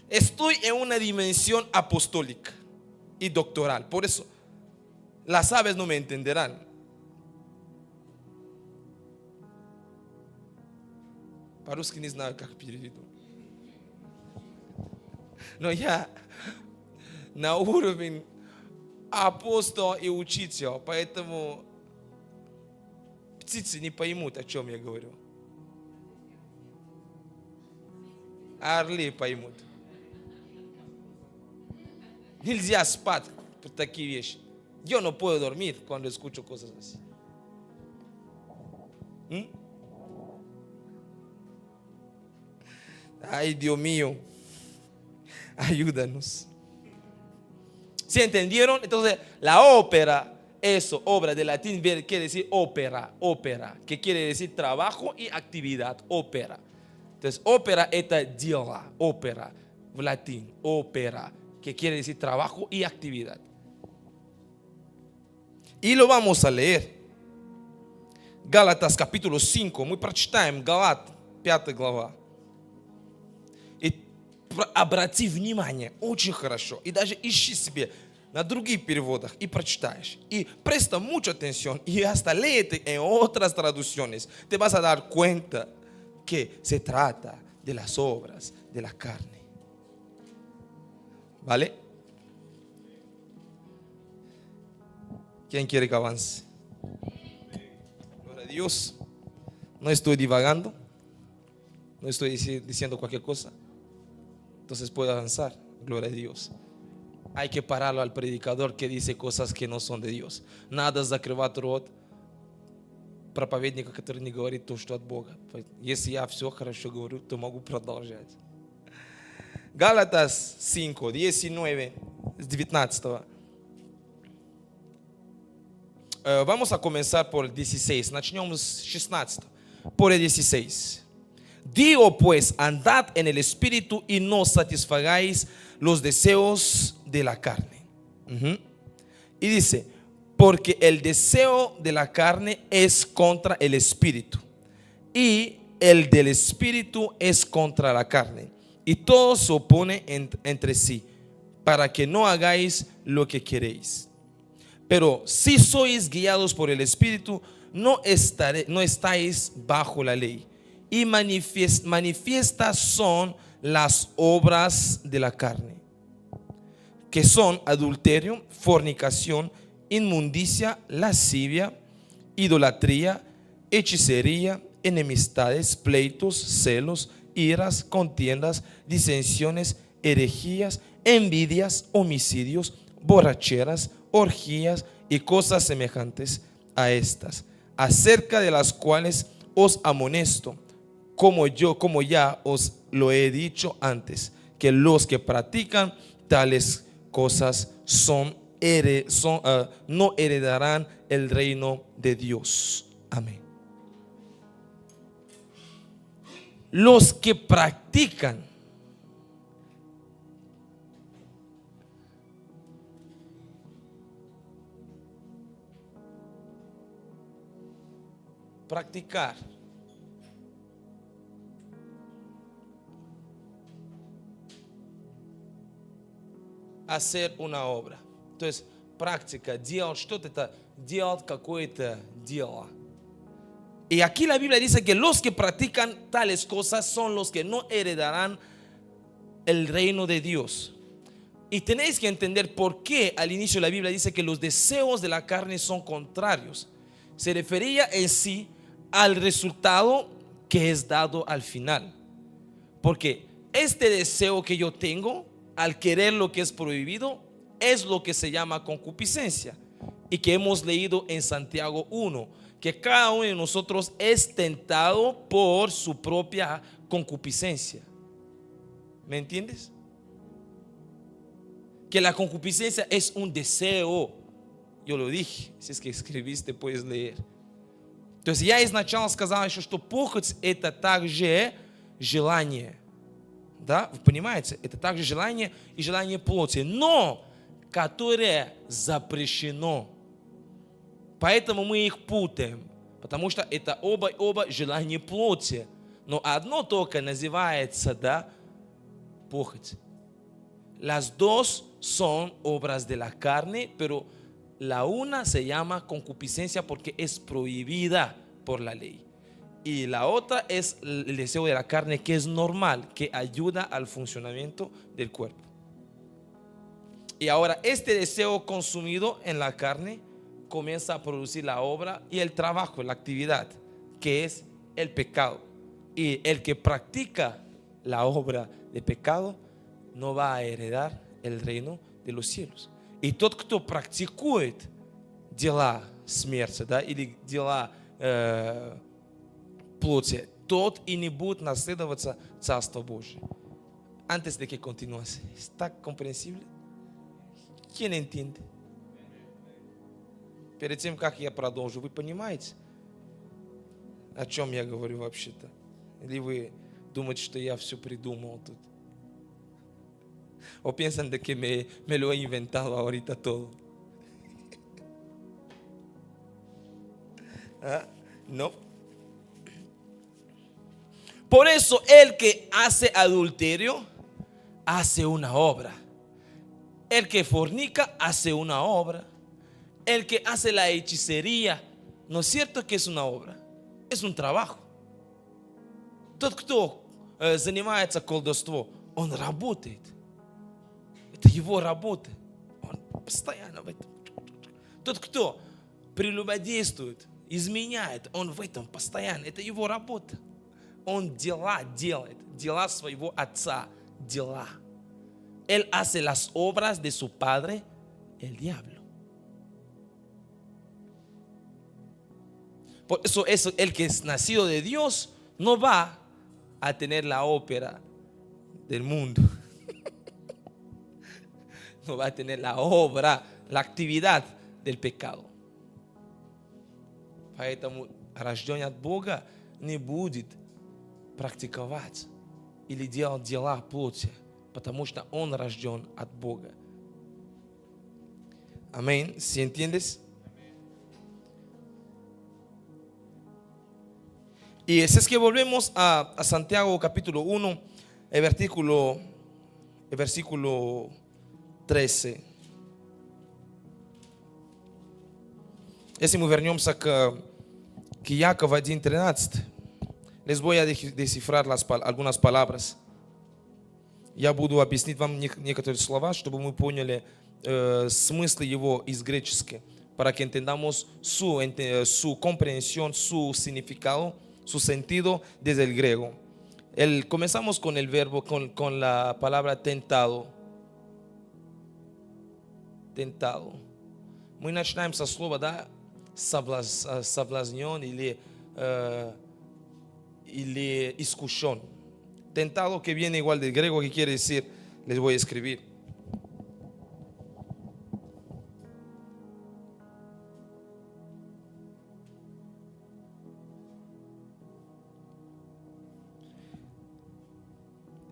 Estoy en una dimensión apostólica y doctoral, por eso las aves no me entenderán. По-русски не знаю, как переведу. Но я на уровень апостол и учитель, поэтому птицы не поймут, о чем я говорю. А орли поймут. Нельзя спать por такие вещи. Yo no puedo dormir cuando escucho cosas así. Ay, Dios mío, ayúdanos. ¿Se entendieron? Entonces, la ópera, eso, obra de latín quiere decir ópera, que quiere decir trabajo y actividad, ópera. Entonces, ópera это дело, ópera. в latín, opera, que quiere decir trabajo y actividad. И lo vamos a leer. Gálatas capítulo 5. Мы прочитаем Галат, 5 глава. И обрати внимание, очень хорошо. И даже ищи себе на других переводах и прочитаешь. Y presta mucha atención y hasta léete en otras traducciones. Te vas a dar cuenta que se trata de las obras de la carne. ¿Vale? ¿Quién quiere que avance? Gloria a Dios. No estoy divagando. No estoy diciendo cualquier cosa. Entonces puedo avanzar. Gloria a Dios. Hay que pararlo al predicador que dice cosas que no son de Dios. Надо закрывать рот проповедника, который не говорит то, что от Бога. Если я все хорошо говорю, то могу продолжать. Gálatas 5, 19, 19. Vamos a comenzar por el 16. Начнем с 16. Por el 16. Digo pues, andad en el espíritu y no satisfagáis los deseos de la carne. Y dice, porque el deseo de la carne es contra el espíritu y el del espíritu es contra la carne. Y todo se opone entre sí, para que no hagáis lo que queréis. Pero si sois guiados por el espíritu, no estáis bajo la ley. Y manifiestas son las obras de la carne, que son adulterio, fornicación, inmundicia, lascivia, idolatría, hechicería, enemistades, pleitos, celos, iras, contiendas, disensiones, herejías, envidias, homicidios, borracheras, orgías y cosas semejantes a estas, acerca de las cuales os amonesto, como ya os lo he dicho antes, que los que practican tales cosas no heredarán el reino de Dios. Amén. Los que practican practicar hacer una obra. Entonces, práctica, делать что-то, это делать какое-то дело. Y aquí la Biblia dice que los que practican tales cosas son los que no heredarán el reino de Dios. Y tenéis que entender por qué al inicio la Biblia dice que los deseos de la carne son contrarios. Se refería en sí al resultado que es dado al final. Porque este deseo que yo tengo al querer lo que es prohibido es lo que se llama concupiscencia, y que hemos leído en Santiago 1, que cada uno de nosotros es tentado por su propia concupiscencia. ¿Me entiendes? Que la concupiscencia es un deseo. Yo lo dije, si es que escribiste puedes leer. Entonces я изначально сказал еще, что похоть это также желание. Да, вы понимаете, это также желание и желание плоти, но которое запрещено. Поэтому мы их путаем, потому что это оба желания плоти, но одно только называется, да, похоть. Las dos son obras de la carne, pero la una se llama concupiscencia porque es prohibida por la ley. Y la otra es el deseo de la carne, que es normal, que ayuda al funcionamiento del cuerpo. Y ahora este deseo consumido en la carne comienza a producir la obra y el trabajo, la actividad, que es el pecado. Y el que practica la obra de pecado no va a heredar el reino de los cielos. И тот, кто практикует дела смерти, да, или дела плоти, тот и не будет наследоваться Царство Божие. Antes de que continúes, ¿está comprensible? ¿Quién entiende? Перед тем, как я продолжу, вы понимаете, о чем я говорю вообще-то? Или вы думаете, что я все придумал тут? ¿O piensan de que me lo he inventado ahorita todo? ¿Ah? No. Por eso el que hace adulterio hace una obra. El que fornica hace una obra. El que hace la hechicería, ¿no es cierto que es una obra? Es un trabajo. Тот, кто занимается колдовством, он работает. Это его работа. Он постоянно в этом. Тот, кто прелюбодействует, изменяет, он в этом постоянно. Это его работа. Он дела делает, дела своего отца, дела. Él hace las obras de su padre, el diablo. Por eso el que es nacido de Dios no va a tener la ópera del mundo. No va a tener la obra, la actividad del пекало. Поэтому рожденный от Бога не будет практиковать или делать дела плоти, потому что он рожден от Бога. Amén. ¿Sí entiendes? Y si es que volvemos a Santiago capítulo 1, el versículo 13. Если мы вернемся к Якова 1:13, les voy a descifrar algunas palabras. Я буду объяснить вам некоторые слова, чтобы мы поняли смысл его из гречески, para que entendamos su comprensión, su significado, su sentido desde el griego. Comenzamos con el verbo, con la palabra tentado. Tentado. Мы начинаем со слова, да, соблазнен или искушен. Tentado, que viene igual del griego, que quiere decir, les voy a escribir.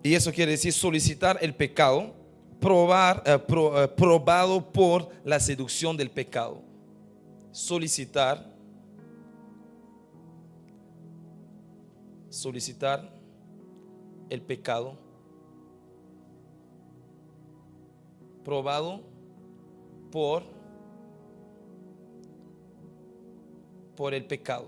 Y eso quiere decir solicitar el pecado, probado por la seducción del pecado. Solicitar el pecado, probado por el pecado.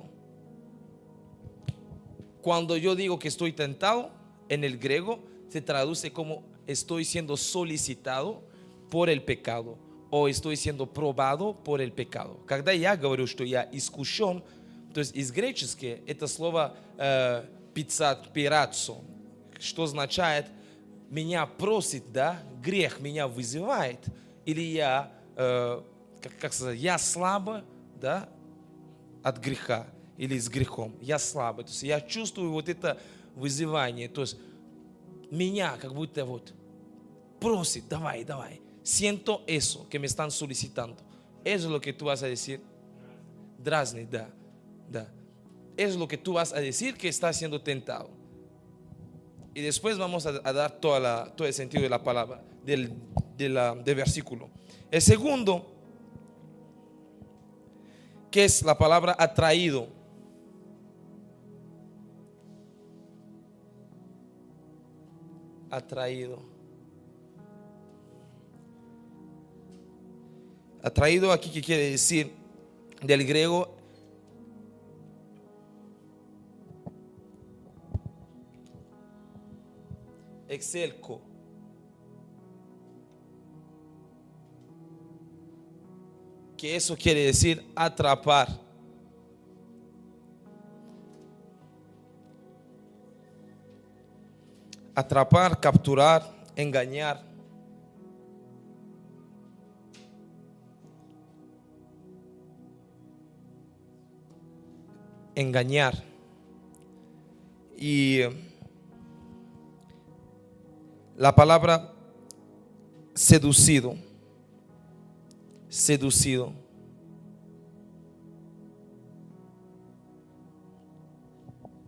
Cuando yo digo que estoy tentado, en el griego se traduce como estoy siendo solicitado por el pecado o estoy siendo probado por el pecado. Когда я говорю, что я искушен, то есть из гречески это слово пиратсо, что означает меня просит, да, грех меня вызывает, или я, как сказать, я слабо, да, от греха или с грехом, я слабый, то есть я чувствую вот это вызывание, то есть меня как будто вот просит, давай, siento eso que me están solicitando. Eso es lo que tú vas a decir, дразнит, да. Eso es lo que tú vas a decir que estás siendo tentado. Y después vamos a dar todo el sentido de la palabra, del versículo. El segundo, que es la palabra atraído. Atraído aquí, ¿qué quiere decir? Del griego exelco, que eso quiere decir atrapar. Atrapar, capturar, engañar. Engañar. Y la palabra seducido.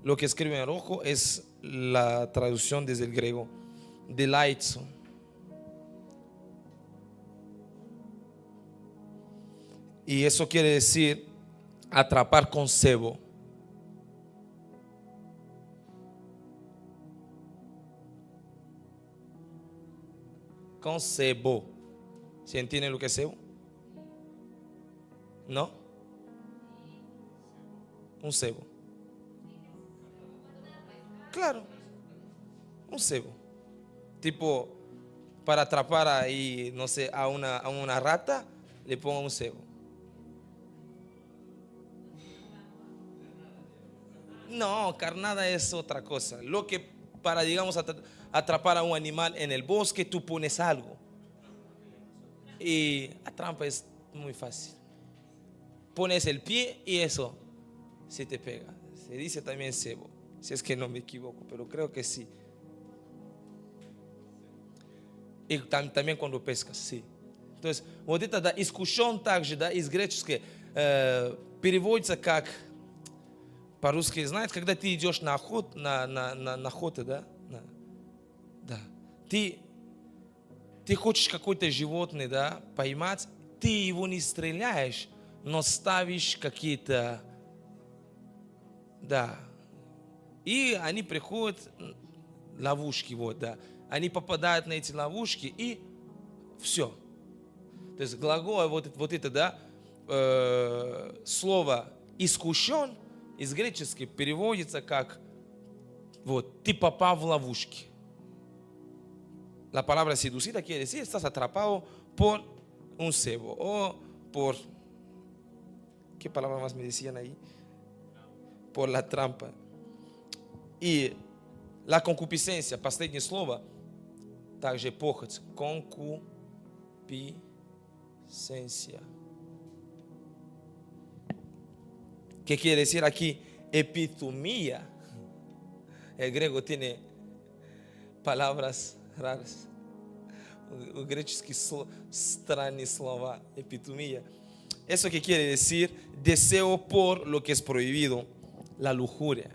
Lo que escribe en rojo es la traducción desde el griego, delaizo. Y eso quiere decir atrapar con cebo. Con cebo. ¿Se entiende lo que es cebo? ¿No? Un cebo. Claro. Un cebo. Tipo, para atrapar ahí, no sé, a una rata, le pongo un cebo. No, carnada es otra cosa. Lo que para, digamos, atrapar a un animal en el bosque, tú pones algo. Y la trampa es muy fácil. Pones el pie y eso se te pega. Se dice también cebo, si es que no me equivoco, pero creo que sí. И también cuando pescas, sí. То есть вот это, да, искушен также, да, из греческого переводится как по-русски, знаете, когда ты идешь на охоту, на охоту, да, да, ты хочешь какое-то животное, да, поймать, ты его не стреляешь, но ставишь какие-то, да, и они приходят, ловушки, вот, да, они попадают на эти ловушки и все. То есть глагол, вот это, да, слово искушен из греческого переводится как вот, ты попал в ловушки. La palabra seducida quiere decir estás atrapado por un cebo o por, ¿qué palabra más me decían ahí? Por la trampa. И la concupiscencia, последнее слово, также похоть, concupiscencia. ¿Qué quiere decir aquí? Epitomía. El griego tiene palabras raras. O греческий странные слова. Epitomía. Eso que quiere decir deseo por lo que es prohibido, la lujuria.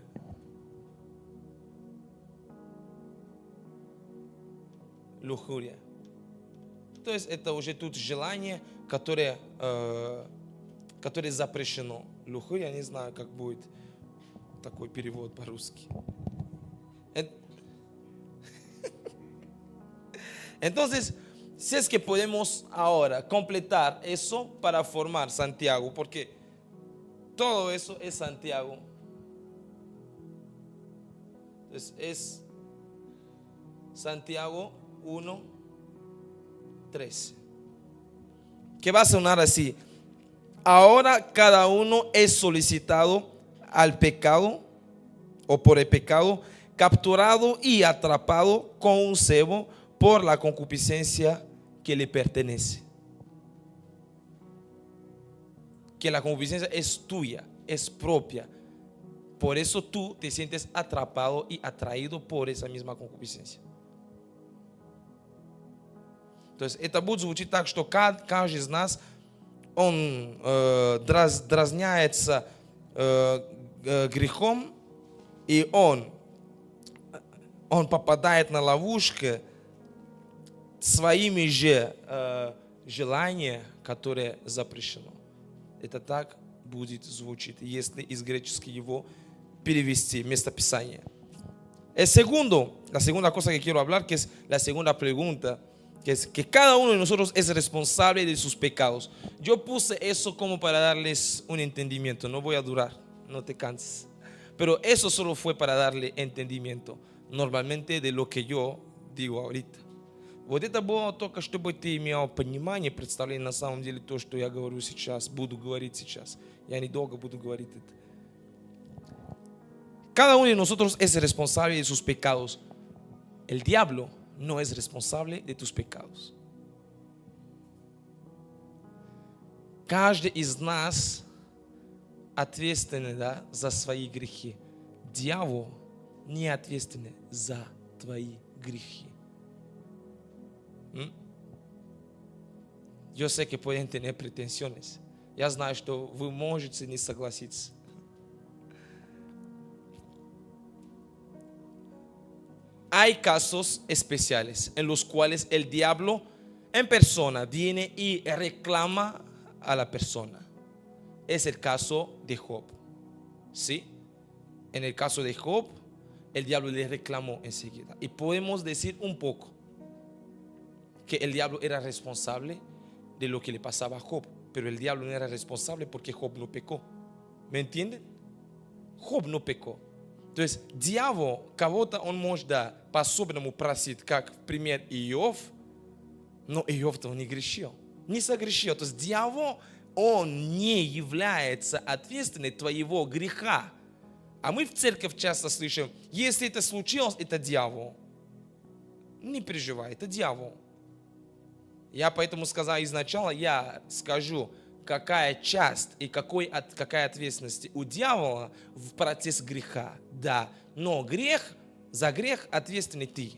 Lujuria. То есть это уже тут желание, которое запрещено. Lujuria, не знаю, как будет такой перевод по-русски. Entonces, si es que podemos ahora completar eso para formar Santiago, porque todo eso es Santiago. Entonces, es Santiago 1:13, que va a sonar así: ahora cada uno es solicitado al pecado o por el pecado, capturado y atrapado con un cebo por la concupiscencia que le pertenece. Que la concupiscencia es tuya, es propia. Por eso tú te sientes atrapado y atraído por esa misma concupiscencia. То есть это будет звучить так, что каждый из нас, он дразняется грехом, и он попадает на ловушку своими же желаниями, которые запрещено. Это так будет звучить, если из греческого его перевести местописание. La segunda cosa que quiero hablar, que es la segunda pregunta, que es que cada uno de nosotros es responsable de sus pecados. Yo puse eso como para darles un entendimiento, no voy a durar, no te canses. Pero eso solo fue para darle entendimiento, normalmente de lo que yo digo ahorita. Вот это было только, чтобы ты имел понимание, представление на самом деле то, что я говорю сейчас, буду говорить сейчас. Я недолго буду говорить это. Cada uno de nosotros es responsable de sus pecados. El diablo no es responsable de tus pecados. Каждый из нас ответственен, да, за свои грехи. Дьявол не ответственен за твои грехи. Yo sé que pueden tener pretensiones. Я знаю, что вы можете не согласиться. Hay casos especiales en los cuales el diablo en persona viene y reclama a la persona. es el caso de Job. ¿Sí? En el caso de Job, el diablo le reclamó enseguida. Y podemos decir un poco que el diablo era responsable de lo que le pasaba a Job, pero el diablo no era responsable porque Job no pecó. ¿Me entienden? Job no pecó. Entonces, дьявол кого-то он может, да, по-особенному просит, как пример Иов, но Иов-то он не грешил, не согрешил. То есть дьявол, он не является ответственным твоего греха. А мы в церковь часто слышим, если это случилось, это дьявол. Не переживай, это дьявол. Я поэтому сказал изначально, я скажу, какая часть и какая ответственность у дьявола в процессе греха. Да, но за грех ответственный ты.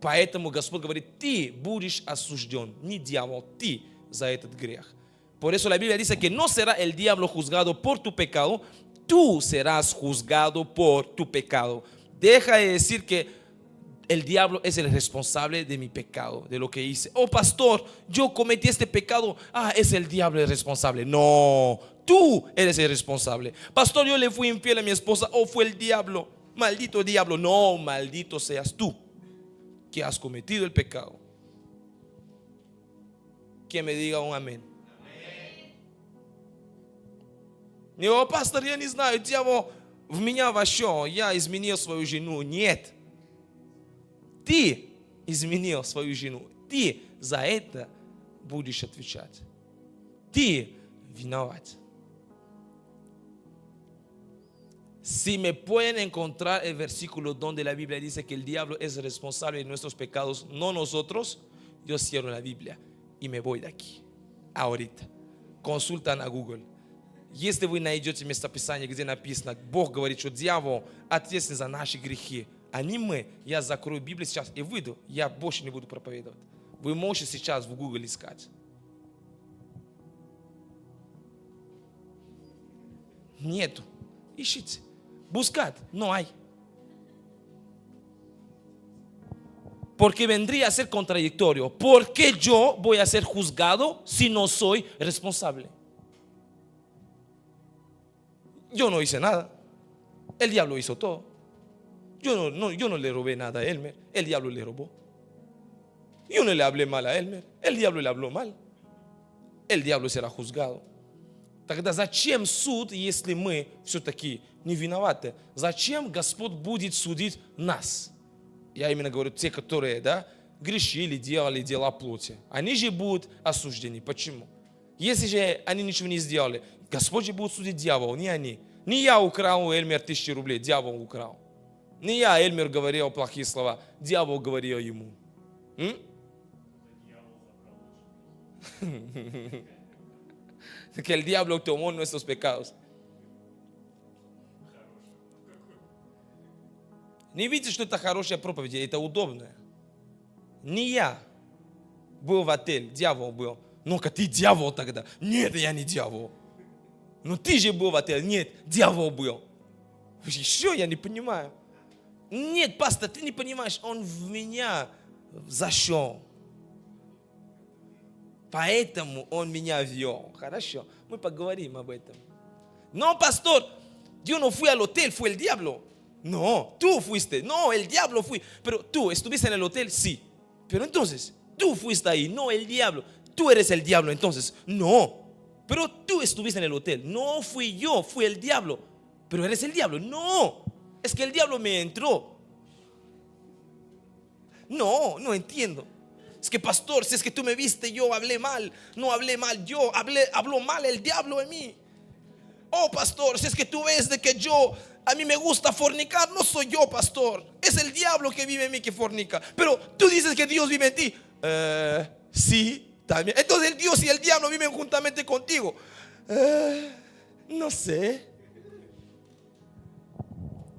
Поэтому Господь говорит, ты будешь осужден, не дьявол, ты за этот грех. Por eso la Biblia dice que no será el diablo juzgado por tu pecado, tú serás juzgado por tu pecado. Deja de decir que el diablo es el responsable de mi pecado, de lo que hice. Oh, pastor, yo cometí este pecado. Es el diablo el responsable. No, tú eres el responsable. Pastor, yo le fui infiel a mi esposa. Oh, fue el diablo. Maldito diablo. No, maldito seas tú que has cometido el pecado. Que me diga un amén. Oh, pastor, я не знаю, дьявол в меня вошел, я изменил свою жену. Нет. Ты изменил свою жену. Ты за это будешь отвечать. Ты виноват. Si me pueden encontrar el versículo donde la Biblia dice que el diablo es responsable de nuestros pecados, no nosotros, yo cierro la Biblia y me voy de aquí. Ahorita. Консультан на Google. Если вы найдете местописание, где написано, Бог говорит, что дьявол ответственен за наши грехи, а не мы, я закрою Библию сейчас и выйду, я больше не буду проповедовать. Вы можете сейчас в Google искать. Нету. Ищите. Buscad. No hay. Porque vendría a ser contradictorio. ¿Por qué yo voy a ser juzgado si no soy responsable? Yo no hice nada. El diablo hizo todo. Yo no le robé nada a Elmer. El diablo le robó. Yo no le hablé mal a Elmer. El diablo le habló mal. El diablo será juzgado. Тогда зачем суд, если мы все-таки не виноваты? Зачем Господь будет судить нас? Я именно говорю, те, которые, да, грешили, делали дела плоти. Они же будут осуждены. Почему? Если же они ничего не сделали, Господь же будет судить дьявола, не они. Не я украл у Эльмер 1000 рублей, дьявол украл. Не я, Эльмер, говорил плохие слова, дьявол говорил ему. Que el diablo tomó nuestros pecados. Не видите, что это хорошая проповедь, это удобная. Не я был в отеле, дьявол был. Ну-ка, ты дьявол тогда. Нет, я не дьявол. Ну ты же был в отеле. Нет, дьявол был. Еще я не понимаю. Нет, пастор, ты не понимаешь, он в меня зашел. Поэтому он меня вел. Хорошо, мы поговорим об этом. No, pastor, yo no fui al hotel, fue el diablo. No, tú fuiste. No, el diablo fui. Pero tú estuviste en el hotel, sí. Pero entonces, tú fuiste ahí, no el diablo. Tú eres el diablo, entonces. No, pero tú estuviste en el hotel. No fui yo, fui el diablo. Pero eres el diablo. No, es que el diablo me entró. No entiendo. Es que pastor, si es que tú me viste, yo hablé mal. No hablé mal, habló mal el diablo en mí. Oh, pastor, si es que tú ves de que a mí me gusta fornicar, no soy yo, pastor. Es el diablo que vive en mí que fornica. Pero tú dices que Dios vive en ti. Sí, también. Entonces el Dios y el diablo viven juntamente contigo. No sé.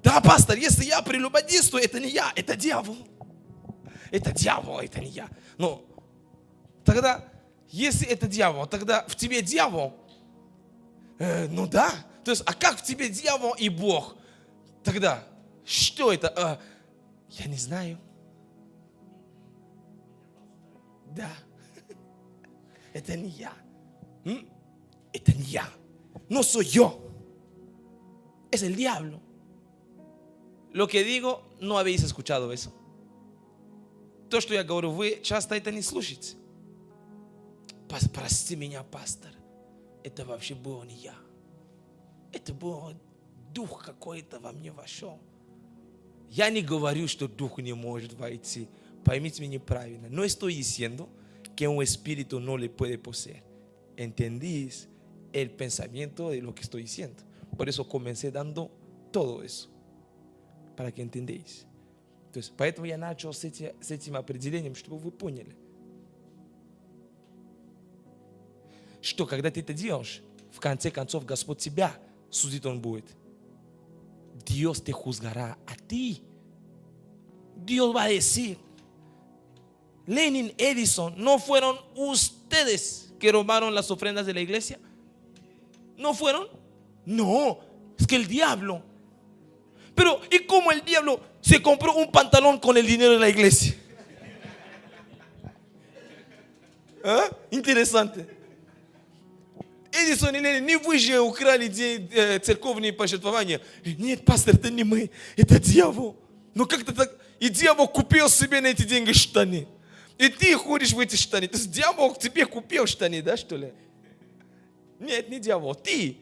Да, пастор, если я прелюбодействую, это не я, это дьявол. Это дьявол, это не я. Но тогда, если это дьявол, тогда в тебе дьявол. Ну да. То есть, а как в тебе дьявол и Бог? Тогда, что это? Я не знаю. Да. Это не я. Это не я. no soy yo, es el diablo. Lo que digo, no habéis escuchado eso. То, что я говорю, вы часто это не слушаете. Прости меня, пастор, это вообще было не я. Это был дух какой-то во мне вошел. Я не говорю, что дух не может войти. Pоймите меня неправильно. No estoy diciendo que un espíritu no le puede poseer. ¿Entendís el pensamiento de lo que estoy diciendo? Por eso comencé dando todo eso, para que entendáis. Entonces, поэтому я начал с этим определением, чтобы вы поняли, что когда ты это делаешь, в конце концов Господь тебя судить Он будет. Dios te juzgará a ti. Dios va a decir, Lenin, Edison, ¿no fueron ustedes que robaron las ofrendas de la iglesia? ¿No fueron? No, es que el diablo. Pero, ¿y cómo el diablo se compró un pantalón con el dinero de la iglesia? ¿Ah? Interesante. Эдисон и Ленин, не вы же украли церковные пожертвования. Нет, пастор, это не мы, это дьявол. Но как-то так, и дьявол купил себе на эти деньги штаны. И ты ходишь в эти штаны. То есть дьявол тебе купил штаны, да, что ли? Нет, не дьявол, ты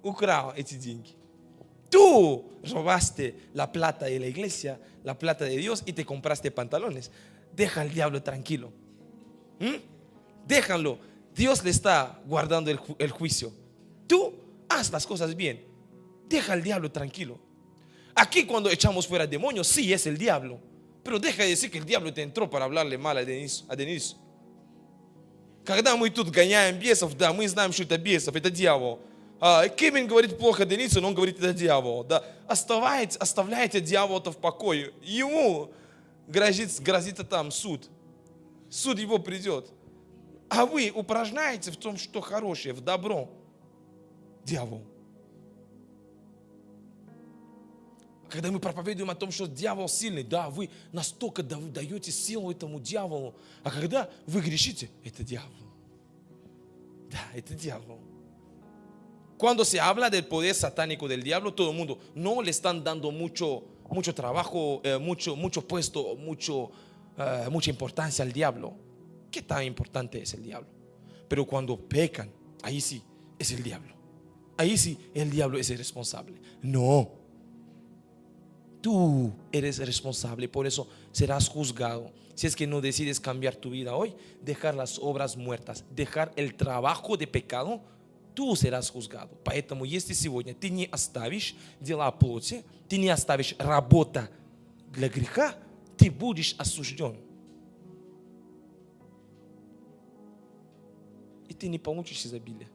украл эти деньги. Tú robaste la plata de la iglesia, la plata de Dios y te compraste pantalones. Deja al diablo tranquilo. Déjalo. Dios le está guardando el juicio. Tú haz las cosas bien. Deja al diablo tranquilo. Aquí cuando echamos fuera demonios, sí es el diablo. Pero deja de decir que el diablo te entró para hablarle mal a Денису. Когда мы тут гоняем бесов, да, мы знаем, что это бесов, это дьявол. Кевин говорит плохо Денису, но он говорит, это дьявол. Да. Оставляйте дьявола-то в покое. Ему грозит там суд. Суд его придет. А вы упражняете в том, что хорошее, в добро. Дьявол. Когда мы проповедуем о том, что дьявол сильный, да, вы настолько даете силу этому дьяволу. А когда вы грешите, это дьявол. Да, это дьявол. Cuando se habla del poder satánico del diablo, todo el mundo no le están dando mucho trabajo, mucho puesto, mucha importancia al diablo. ¿Qué tan importante es el diablo? Pero cuando pecan, ahí sí es el diablo. Ahí sí el diablo es el responsable. No. Tú eres responsable, por eso serás juzgado. Si es que no decides cambiar tu vida hoy, dejar las obras muertas, dejar el trabajo de pecado, tú serás juzgado. Поэтому, если сегодня ты не оставишь дела плоти, ты не оставишь работу для греха, ты будешь осужден. Y tú no получишь изобилие.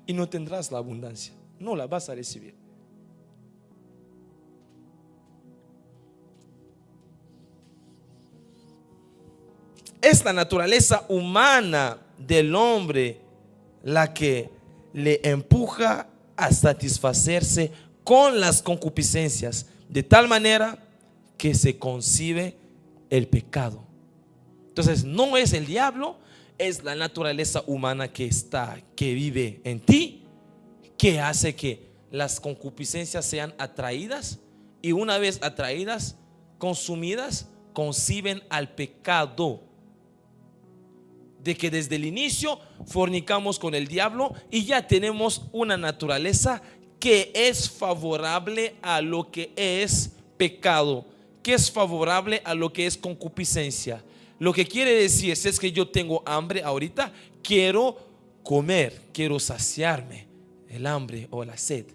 Y no tendrás la abundancia. No la vas a recibir. Es la naturaleza humana del hombre la que le empuja a satisfacerse con las concupiscencias, de tal manera que se concibe el pecado. Entonces, no es el diablo, es la naturaleza humana que vive en ti, que hace que las concupiscencias sean atraídas, y una vez atraídas, consumidas, conciben al pecado. De que desde el inicio fornicamos con el diablo y ya tenemos una naturaleza que es favorable a lo que es pecado, que es favorable a lo que es concupiscencia. Lo que quiere decir es que yo tengo hambre ahorita, quiero comer, quiero saciarme el hambre o la sed.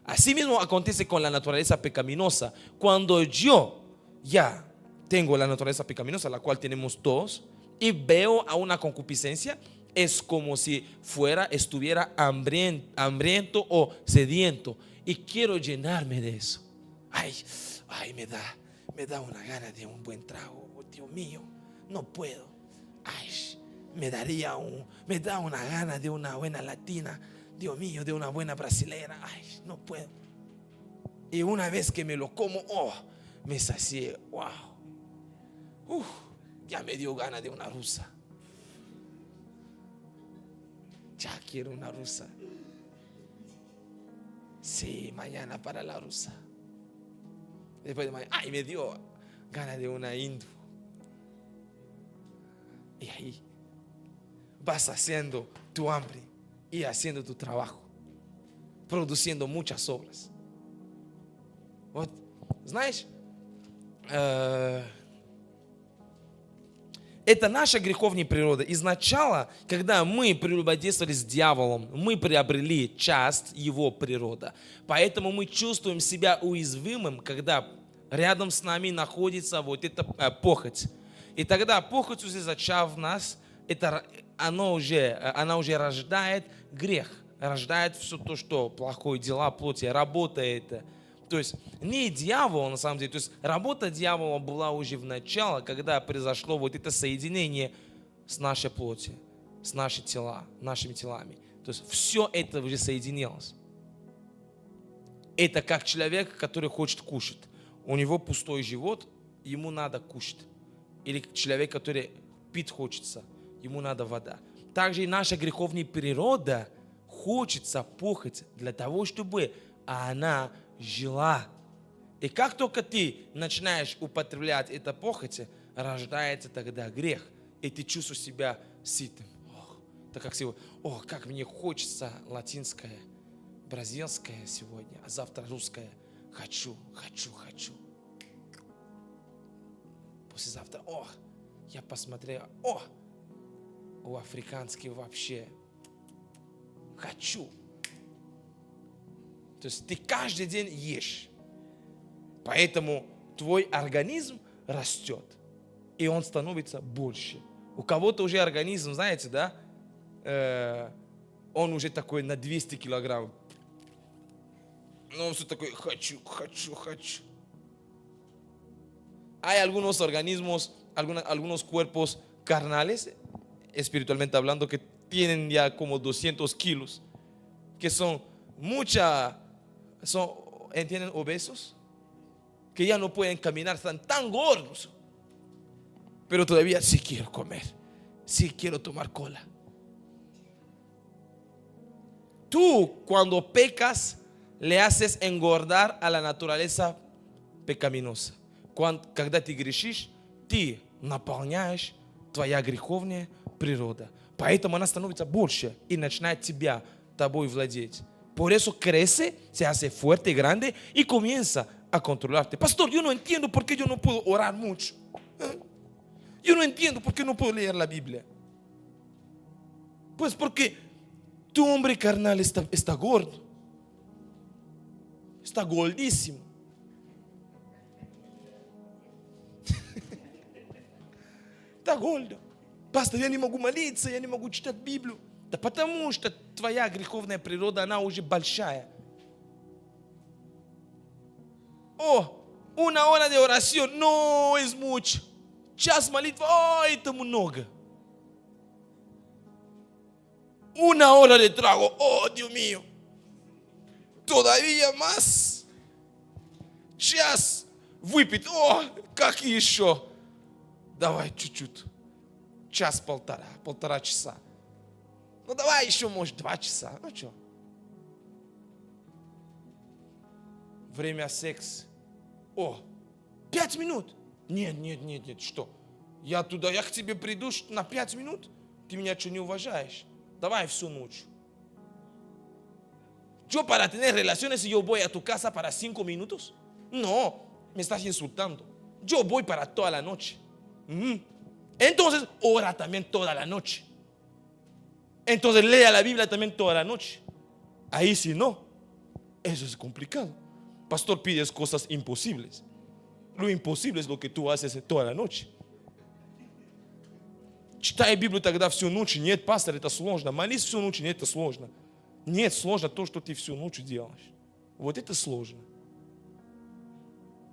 Así mismo acontece con la naturaleza pecaminosa. Cuando yo ya tengo la naturaleza pecaminosa, la cual tenemos todos, y veo a una concupiscencia, es como si estuviera hambriento o sediento y quiero llenarme de eso. Ay, me da una gana de un buen trago. Oh, Dios mío, no puedo. Ay, me da una gana de una buena latina. Dios mío, de una buena brasilera. Ay, no puedo. Y una vez que me lo como, me sacié. Wow. Ya me dio gana de una rusa. ya quiero una rusa. Sí, mañana para la rusa. Después de mañana, ay, me dio ganas de una hindú. Y ahí vas haciendo tu hambre y haciendo tu trabajo, produciendo muchas obras. Вот, знаешь, это наша греховная природа. Изначально, когда мы прелюбодействовали с дьяволом, мы приобрели часть его природы. Поэтому мы чувствуем себя уязвимым, когда рядом с нами находится вот эта похоть. И тогда похоть, уже зачав в нас, она уже рождает грех, рождает все то, что плохое дела плоти, работа это. То есть не дьявол на самом деле, то есть работа дьявола была уже в начале, когда произошло вот это соединение с нашей плотью, с нашими телами. То есть все это уже соединилось. Это как человек, который хочет кушать. У него пустой живот, ему надо кушать. Или человек, который пить хочется, ему надо вода. Также и наша греховная природа хочется похоть для того, чтобы она жила. И как только ты начинаешь употреблять это похоть, рождается тогда грех. И ты чувствуешь себя сытым. Так как сегодня, как мне хочется латинское, бразильское сегодня, а завтра русское. Хочу. Послезавтра, я посмотрел, у африканских вообще хочу. То есть ты каждый день ешь. Поэтому твой организм растет. И он становится больше. У кого-то уже организм, знаете, да? Он уже такой на 200 килограмм. Но он все такой, хочу. Hay algunos organismos, algunos cuerpos carnales, espiritualmente hablando, que tienen ya como 200 kilos, que ¿entienden? Obesos, que ya no pueden caminar, están tan gordos, pero todavía sí quiero comer, sí quiero tomar cola. Tú, cuando pecas, le haces engordar a la naturaleza pecaminosa. Когда ты грешишь, ты наполняешь твоя греховная природа. Поэтому она становится больше и начинает тобой владеть. Por eso crece, se hace fuerte y grande y comienza a controlarte. Pastor, yo no entiendo por qué yo no puedo orar mucho. Yo no entiendo por qué no puedo leer la Biblia. Pues porque tu hombre carnal está gordo. Está gordísimo. Está гордо. Пастор, я не могу молиться, я не могу читать Библию. Да потому что твоя греховная природа, она уже большая. Una hora de oración no es mucho. Час молитвы, это много. Una hora de trago, Dios mío. Todavía más. Час выпить, как еще? Давай чуть-чуть. Полтора часа. Ну давай еще, может, 2 часа. Ну что? Время секс. 5 минут. Нет, что? Я к тебе приду на 5 минут? Ты меня что, не уважаешь? Давай всю ночь. Yo para tener relaciones yo voy a tu casa para 5 minutos? No, me estás insultando. Yo voy para toda la noche. Entonces, ora también toda la noche. Entonces, lea la Biblia también toda la noche. Ahí sí no. Eso es complicado. Pastor, pides cosas imposibles. Lo imposible es lo que tú haces toda la noche. Читай Библию тогда всю ночь. Нет, пастор, это сложно. Молись всю ночь. Нет, это сложно. Нет, сложно то, что ты всю ночь делаешь. Вот это сложно.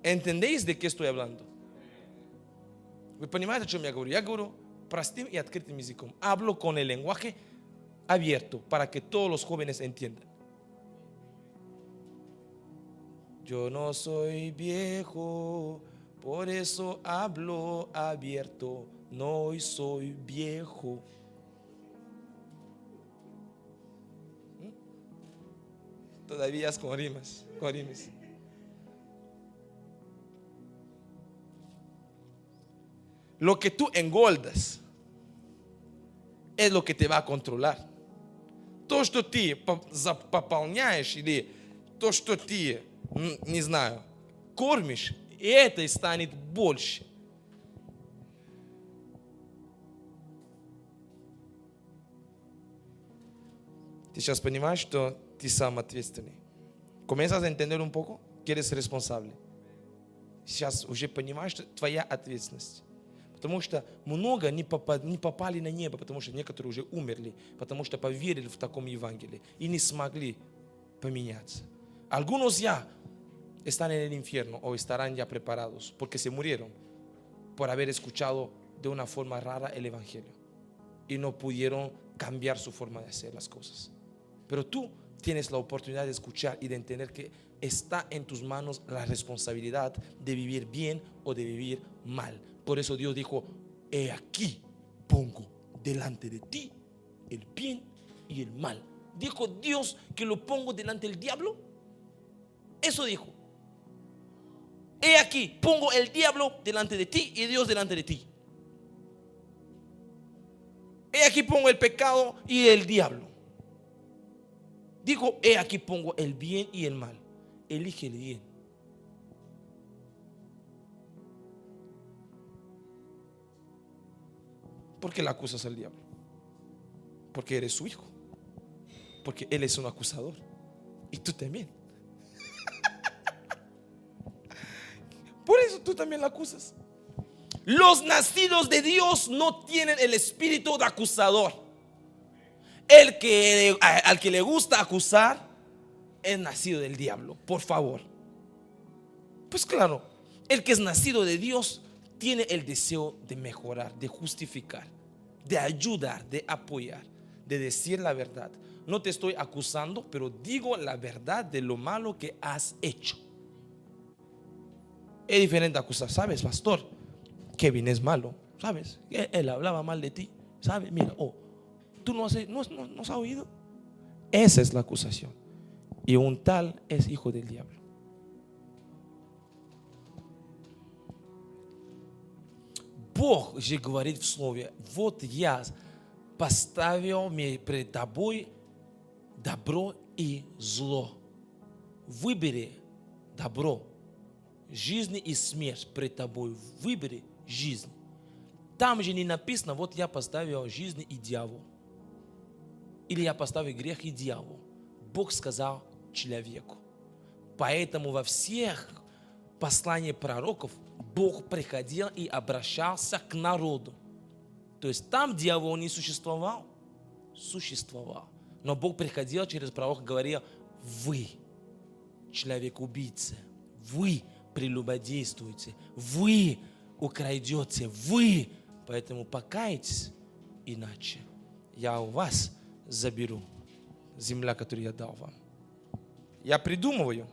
¿Entendéis de qué estoy hablando? ¿Вы понимаете, о чем я говорю? Я говорю простым и открытым языком. Hablo con el lenguaje abierto para que todos los jóvenes entiendan. Yo no soy viejo, por eso hablo abierto. No soy viejo. Todavía es con rimas, con rimas. Lo que tú engordas es lo que te va a controlar. То, что ты пополняешь, или то, что ты, не знаю, кормишь, и это станет больше. Ты сейчас понимаешь, что ты сам ответственный. Comienzas a entender un poco que eres responsable. Сейчас уже понимаешь, что твоя ответственность. Потому что много не попали на небо, потому что некоторые уже умерли, потому что поверили в таком Евангелии и не смогли поменяться. Algunos ya están en el infierno o estarán ya preparados porque se murieron por haber escuchado de una forma rara el Evangelio y no pudieron cambiar su forma de hacer las cosas. Pero tú tienes la oportunidad de escuchar y de entender que está en tus manos la responsabilidad de vivir bien o de vivir mal. Por eso Dios dijo: he aquí pongo delante de ti el bien y el mal. ¿Dijo Dios que lo pongo delante del diablo? Eso dijo. He aquí pongo el diablo delante de ti y Dios delante de ti. He aquí pongo el pecado y el diablo. Dijo: he aquí pongo el bien y el mal. Elige el bien. ¿Por qué le acusas al diablo? Porque eres su hijo. Porque él es un acusador. Y tú también. Por eso tú también la acusas. Los nacidos de Dios no tienen el espíritu de acusador. Al que le gusta acusar es nacido del diablo. Por favor. Pues claro, el que es nacido de Dios tiene el deseo de mejorar, de justificar, de ayudar, de apoyar, de decir la verdad. No te estoy acusando, pero digo la verdad de lo malo que has hecho. Es diferente a acusar. ¿Sabes, pastor? Kevin es malo. ¿Sabes? Él hablaba mal de ti. ¿Sabes? Mira, tú no has oído. Esa es la acusación. Y un tal es hijo del diablo. Бог же говорит в слове: вот я поставил пред тобой добро и зло. Выбери добро. Жизнь и смерть пред тобой. Выбери жизнь. Там же не написано: вот я поставил жизнь и дьявол. Или я поставил грех и дьявол. Бог сказал человеку. Поэтому во всех посланиях пророков Бог приходил и обращался к народу. То есть там дьявол не существовал. Существовал. Но Бог приходил через пророка и говорил: вы, человек-убийца, вы прелюбодействуете, вы украдете, вы. Поэтому покайтесь, иначе я у вас заберу земля, которую я дал вам. Я придумываю.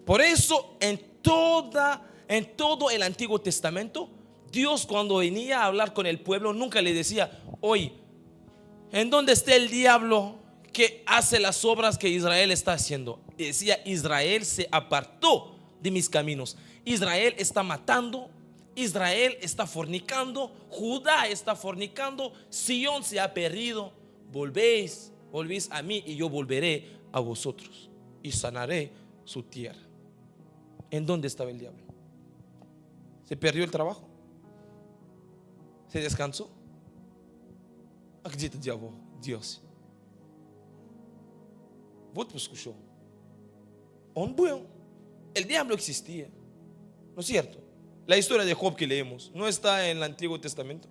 Por eso en todo el Antiguo Testamento, Dios, cuando venía a hablar con el pueblo, nunca le decía: oye, ¿en dónde está el diablo que hace las obras que Israel está haciendo? Decía: Israel se apartó de mis caminos. Israel está matando, Israel está fornicando, Judá está fornicando, Sion se ha perdido. Volvéis a mí y yo volveré a vosotros y sanaré su tierra. ¿En dónde estaba el diablo? ¿Se perdió el trabajo? ¿Se descansó? ¿A где этот дьявол делся? В отпуск ушел. Он был. El diablo existía. ¿No es cierto? La historia de Job que leemos no está en el Antiguo Testamento.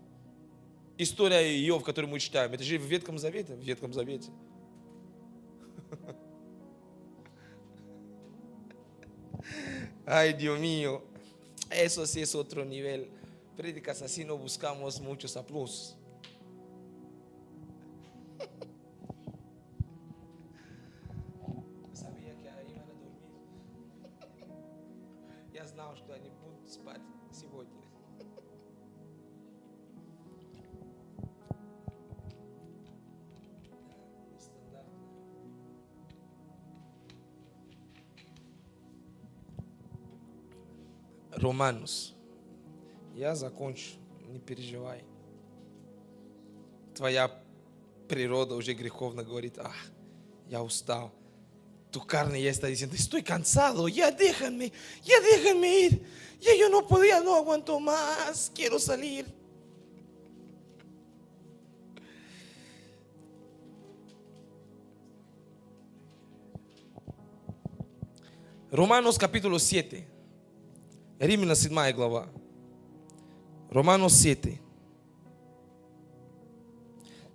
История Иов, которую мы читаем, это же в Ветхом Завете. В Ветхом Завете. Ay, Dios mío, eso sí es otro nivel. Prédicas así no buscamos muchos aplausos. Sabía que iban a dormir. Я знал, что они будут спать сегодня. Нестандартная Romanos. Я закончу, не переживай. Твоя природа уже греховно говорит: я устал. Tu carne ya está diciendo: estoy cansado, ya déjame ir. Ya yo no podía, no aguanto más, quiero salir. Romanos capítulo 7. Римляна 7 глава. Romanos 7.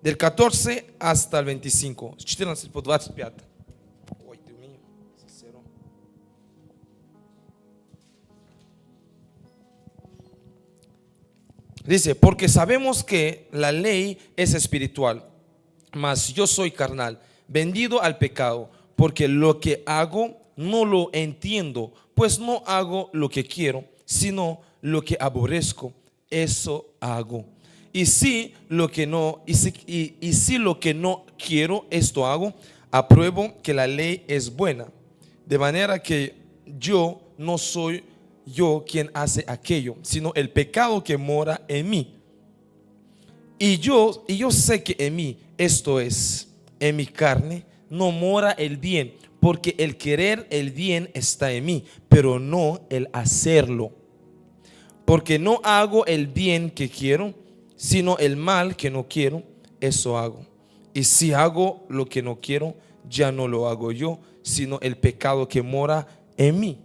Del 14 hasta el 25. С 14 по 25. Ой, Dios mío, se cerró. Dice: porque sabemos que la ley es espiritual, mas yo soy carnal, vendido al pecado, porque lo que hago no lo entiendo, pues no hago lo que quiero, sino lo que aborrezco, eso hago. Y si lo que no quiero, esto hago, apruebo que la ley es buena. De manera que yo no soy yo quien hace aquello, sino el pecado que mora en mí. Y yo sé que en mí, esto es, en mi carne, no mora el bien, porque el querer el bien está en mí, pero no el hacerlo. Porque no hago el bien que quiero, sino el mal que no quiero, eso hago. Y si hago lo que no quiero, ya no lo hago yo, sino el pecado que mora en mí.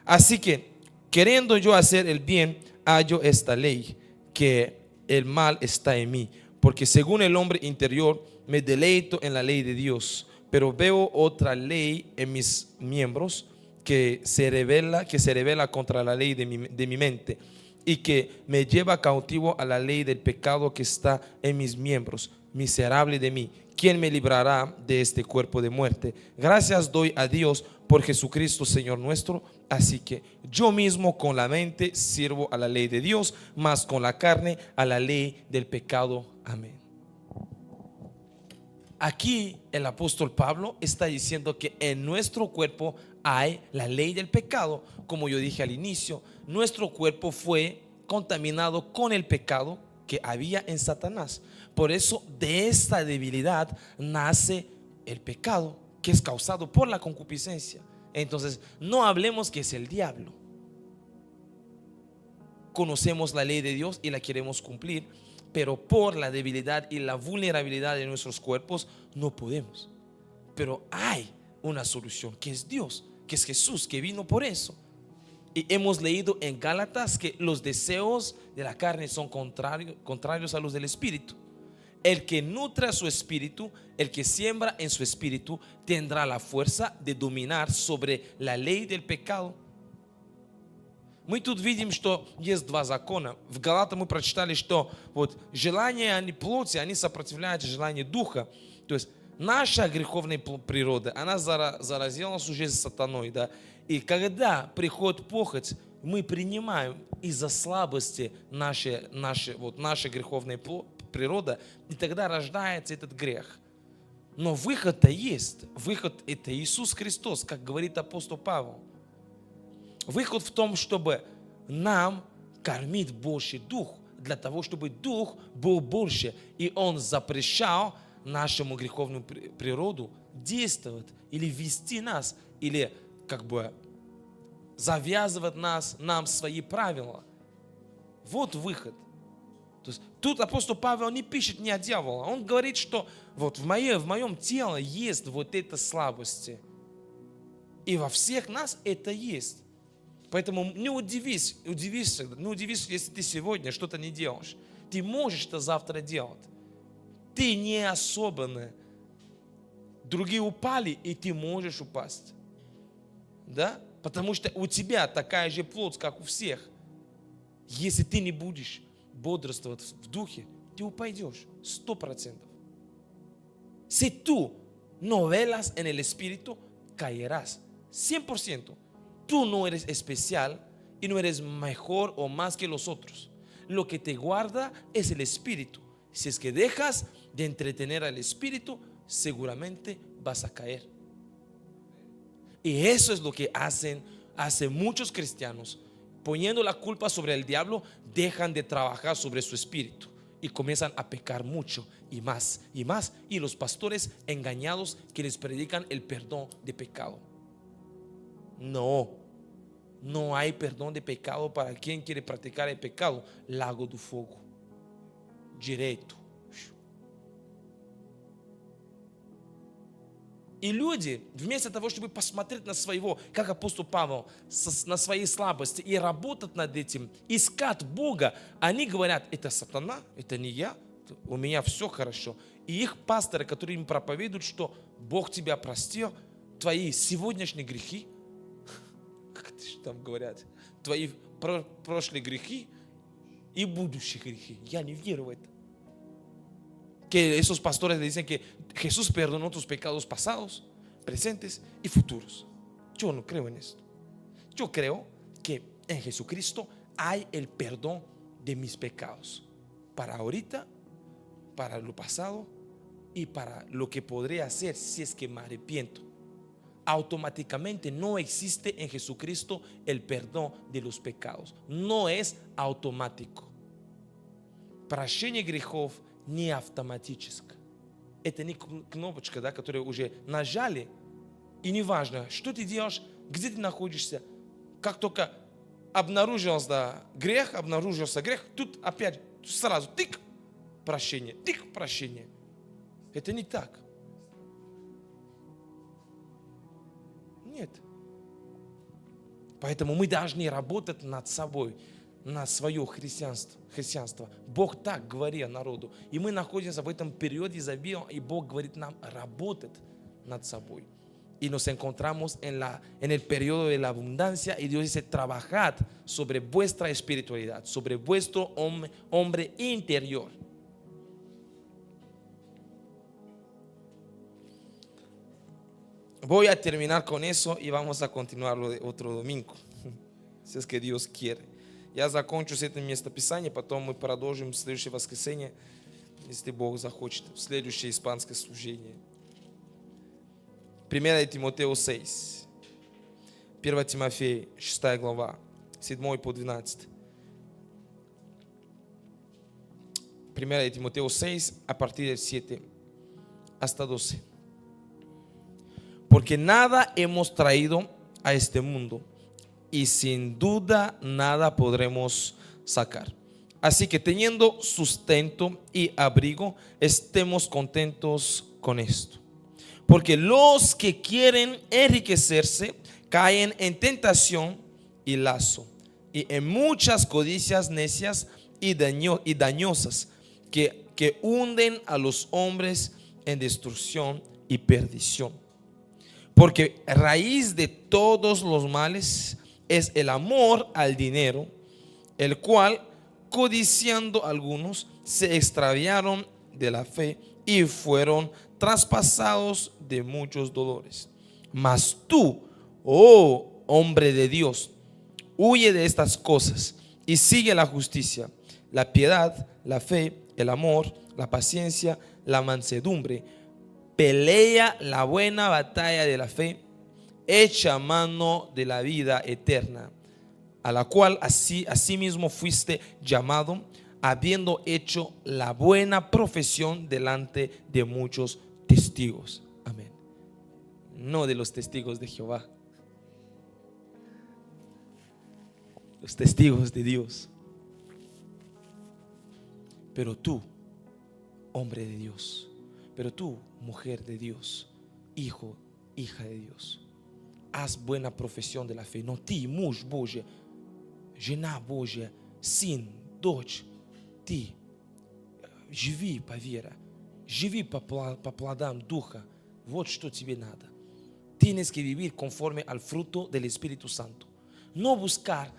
Así que, queriendo yo hacer el bien, hallo esta ley, que el mal está en mí. Porque según el hombre interior, me deleito en la ley de Dios, pero veo otra ley en mis miembros que se revela contra la ley de mi mente, y que me lleva cautivo a la ley del pecado que está en mis miembros. Miserable de mí, ¿quién me librará de este cuerpo de muerte? Gracias doy a Dios por Jesucristo Señor nuestro. Así que yo mismo con la mente sirvo a la ley de Dios, mas con la carne a la ley del pecado. Amén. Aquí el apóstol Pablo está diciendo que en nuestro cuerpo hay la ley del pecado. Como yo dije al inicio, nuestro cuerpo fue contaminado con el pecado que había en Satanás. Por eso de esta debilidad nace el pecado, que es causado por la concupiscencia. Entonces no hablemos que es el diablo. Conocemos la ley de Dios y la queremos cumplir, pero por la debilidad y la vulnerabilidad de nuestros cuerpos no podemos. Pero hay una solución, que es Dios, que es Jesús, que vino por eso. Y hemos leído en Gálatas que los deseos de la carne son contrarios a los del espíritu. El que nutra su espíritu, el que siembra en su espíritu, tendrá la fuerza de dominar sobre la ley del pecado. Мы тут видим, что есть два закона. В Галатах мы прочитали, что вот желания плоти, они сопротивляются желанию духа. То есть наша греховная природа, она заразилась уже с сатаной, да? И когда приходит похоть, мы принимаем из-за слабости наша греховная природа, и тогда рождается этот грех. Но выход-то есть. Выход — это Иисус Христос, как говорит апостол Павел. Выход в том, чтобы нам кормить Божий Дух, для того, чтобы Дух был больше. И Он запрещал нашему греховную природу действовать или вести нас, или как бы завязывать нам свои правила. Вот выход. То есть тут апостол Павел не пишет не о дьяволе. Он говорит, что вот в моем теле есть вот эта слабости. И во всех нас это есть. Поэтому не удивись, если ты сегодня что-то не делаешь. Ты можешь это завтра делать. Ты не особенный. Другие упали, и ты можешь упасть. Да? Потому что у тебя такая же плоть, как у всех. Если ты не будешь бодрствовать в духе, ты упадешь 100%. Si tú no velas en el Espíritu, caerás 100%. Tú no eres especial y no eres mejor o más que los otros. Lo que te guarda es el Espíritu. Si es que dejas de entretener al Espíritu, seguramente vas a caer. Y eso es lo que hacen hace muchos cristianos, poniendo la culpa sobre el diablo, dejan de trabajar sobre su espíritu y comienzan a pecar mucho y más y más. Y los pastores engañados que les predican el perdón de pecado. No hay perdón de pecado para quien quiere praticar el pecado. Lago do fogo, direto. И люди, вместо того, чтобы посмотреть на своего, как апостол Павел, на свои слабости и работать над этим, искать Бога, они говорят: это сатана, это не я, у меня все хорошо. И их пасторы, которые им проповедуют, что Бог тебя простил, твои сегодняшние грехи, как это там говорят, твои прошлые грехи и будущие грехи. Я не верю в это. Que esos pastores le dicen que Jesús perdonó tus pecados pasados, presentes y futuros. Yo no creo en esto. Yo creo que en Jesucristo hay el perdón de mis pecados, para ahorita, para lo pasado y para lo que podría hacer si es que me arrepiento. Automáticamente no existe en Jesucristo el perdón de los pecados. No es automático. Прощение грехов не автоматически. Это не кнопочка, да, которую уже нажали, и не важно, что ты делаешь, где ты находишься. Как только обнаружился грех, тут опять сразу тык, прощение. Это не так. Нет. Поэтому мы должны работать над собой, на свое христианство. Бог так говорил народу. И мы находимся в этом периоде изобилия, и Бог говорит нам работать над собой. Y nos encontramos en el periodo de la abundancia, y Dios dice: trabajad sobre vuestra espiritualidad, sobre vuestro hombre interior. Voy a terminar con eso y vamos a continuarlo de otro domingo, si es que Dios quiere. Я закончу с этим местописанием, потом мы продолжим в следующее воскресенье, если Бог захочет, в следующее испанское служение. 1 Тимофею 6. 1 Тимофея 6 глава, 7 по 12. 1 Тимофею 6, a partir del 7 hasta 12. Porque nada hemos traído a este mundo, y sin duda nada podremos sacar. Así que teniendo sustento y abrigo, estemos contentos con esto. Porque los que quieren enriquecerse caen en tentación y lazo, y en muchas codicias necias y dañosas que hunden a los hombres en destrucción y perdición. Porque raíz de todos los males es el amor al dinero, el cual, codiciando algunos, se extraviaron de la fe y fueron traspasados de muchos dolores. Mas tú, oh hombre de Dios, huye de estas cosas y sigue la justicia, la piedad, la fe, el amor, la paciencia, la mansedumbre. Pelea la buena batalla de la fe, echa mano de la vida eterna, a la cual asimismo fuiste llamado, habiendo hecho la buena profesión delante de muchos testigos. Amén. No de los testigos de Jehová, los testigos de Dios. Pero tú, hombre de Dios, pero tú, mujer de Dios, hijo, hija de Dios, haz buena profesión de la fe. Но ты, муж Божий, жена Божья, сын, дочь, ты живи по вере, живи по плодам Духа. Вот что тебе надо. Tienes que vivir conforme al fruto del Espíritu Santo. No buscar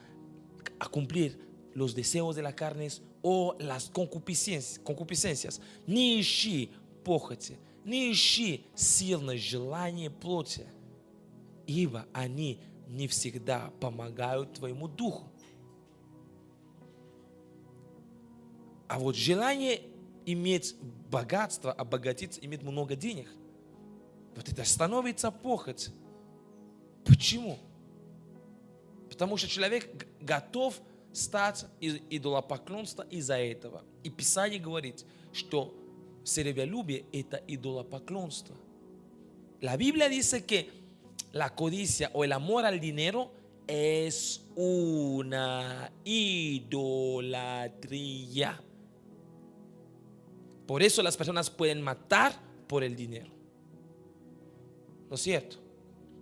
a cumplir los deseos de la carne o las concupiscencias. Не ищи похоти, не ищи сильное желание плоти, ибо они не всегда помогают твоему духу. А вот желание иметь богатство, обогатиться, иметь много денег, вот это становится похоть. Почему? Потому что человек готов стать идолопоклонством из-за этого. И Писание говорит, что serviolubie это idolopоклонство. La Biblia dice que la codicia o el amor al dinero es una idolatría. Por eso las personas pueden matar por el dinero. ¿No es cierto?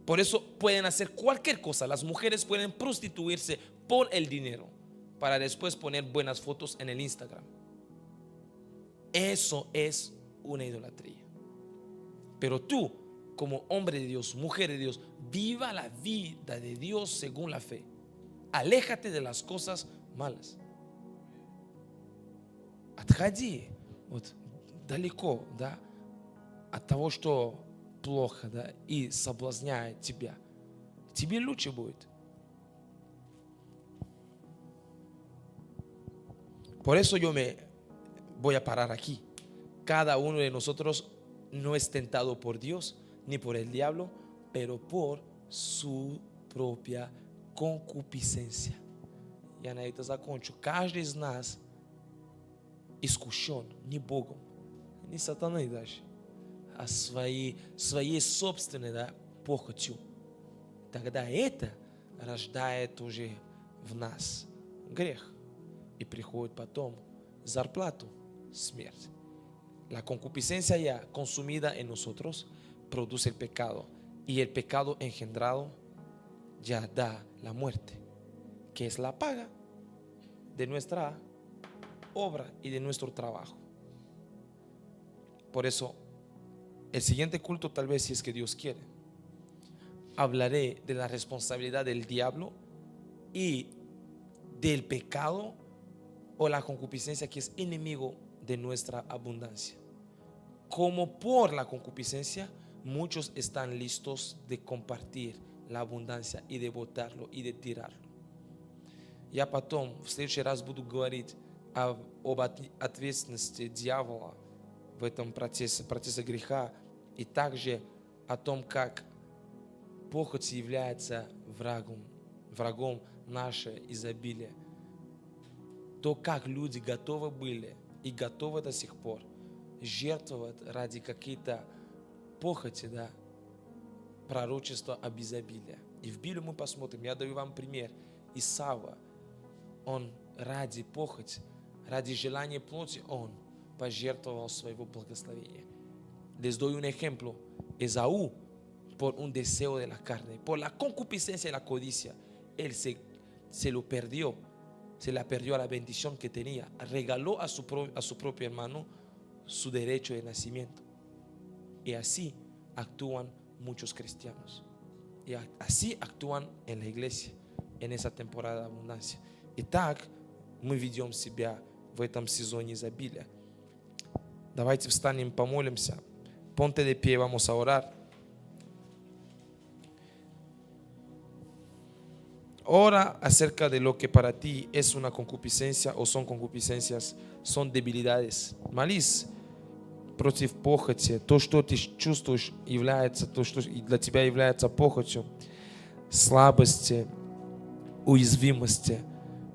Por eso pueden hacer cualquier cosa. Las mujeres pueden prostituirse por el dinero para después poner buenas fotos en el Instagram. Eso es una idolatría. Pero tú, como hombre de Dios, mujer de Dios, viva la vida de Dios según la fe. Aléjate de las cosas malas. Отходи вот далеко, да, от того, что плохо, да, и соблазняет тебя. Тебе лучше будет. Por eso yo me voy a parar aquí. Cada uno de nosotros no es tentado por Dios ni por el diablo, pero por su propia concupiscencia. Я на это закончу. Каждый из нас искушен не Богом, не сатаной даже, а своей собственной, да, похотью. Тогда это рождает уже в нас грех. Y приходит потом зарплату, смерть. La concupiscencia ya consumida en nosotros produce el pecado. Y el pecado engendrado ya da la muerte, que es la paga de nuestra obra y de nuestro trabajo. Por eso, el siguiente culto, tal vez si es que Dios quiere, hablaré de la responsabilidad del diablo y del pecado o la concupiscencia, que es enemigo de nuestra abundancia. Como por la concupiscencia muchos están listos de compartir la abundancia и de botarlo и de tirarlo. Я потом в следующий раз буду говорить об ответственности дьявола в этом процессе греха, и также о том, как похоть является врагом нашего изобилия. То, как люди готовы были и готовы до сих пор жертвовать ради какие-то похоти, да, пророчества об изобилии. И в Библии мы посмотрим, я даю вам пример. Исава, он ради похоти, ради желания плоти, он пожертвовал своего благословения. Les doy un ejemplo. Esaú, por un deseo de la carne, por la concupiscencia y la codicia, él se lo perdió. Se la perdió a la bendición que tenía. Regaló a su propio hermano su derecho de nacimiento. Y así actúan muchos cristianos. Y así actúan en la iglesia en esa temporada de abundancia. Итак, мы ведем себя в этом сезоне изобилия. Давайте встанем, помолимся. Ponte de pie, vamos a orar. Ora acerca de lo que para ti es una concupiscencia o son concupiscencias, son debilidades. Молись против похоти. То, что ты чувствуешь, является то, что для тебя является похотью, слабости, уязвимости.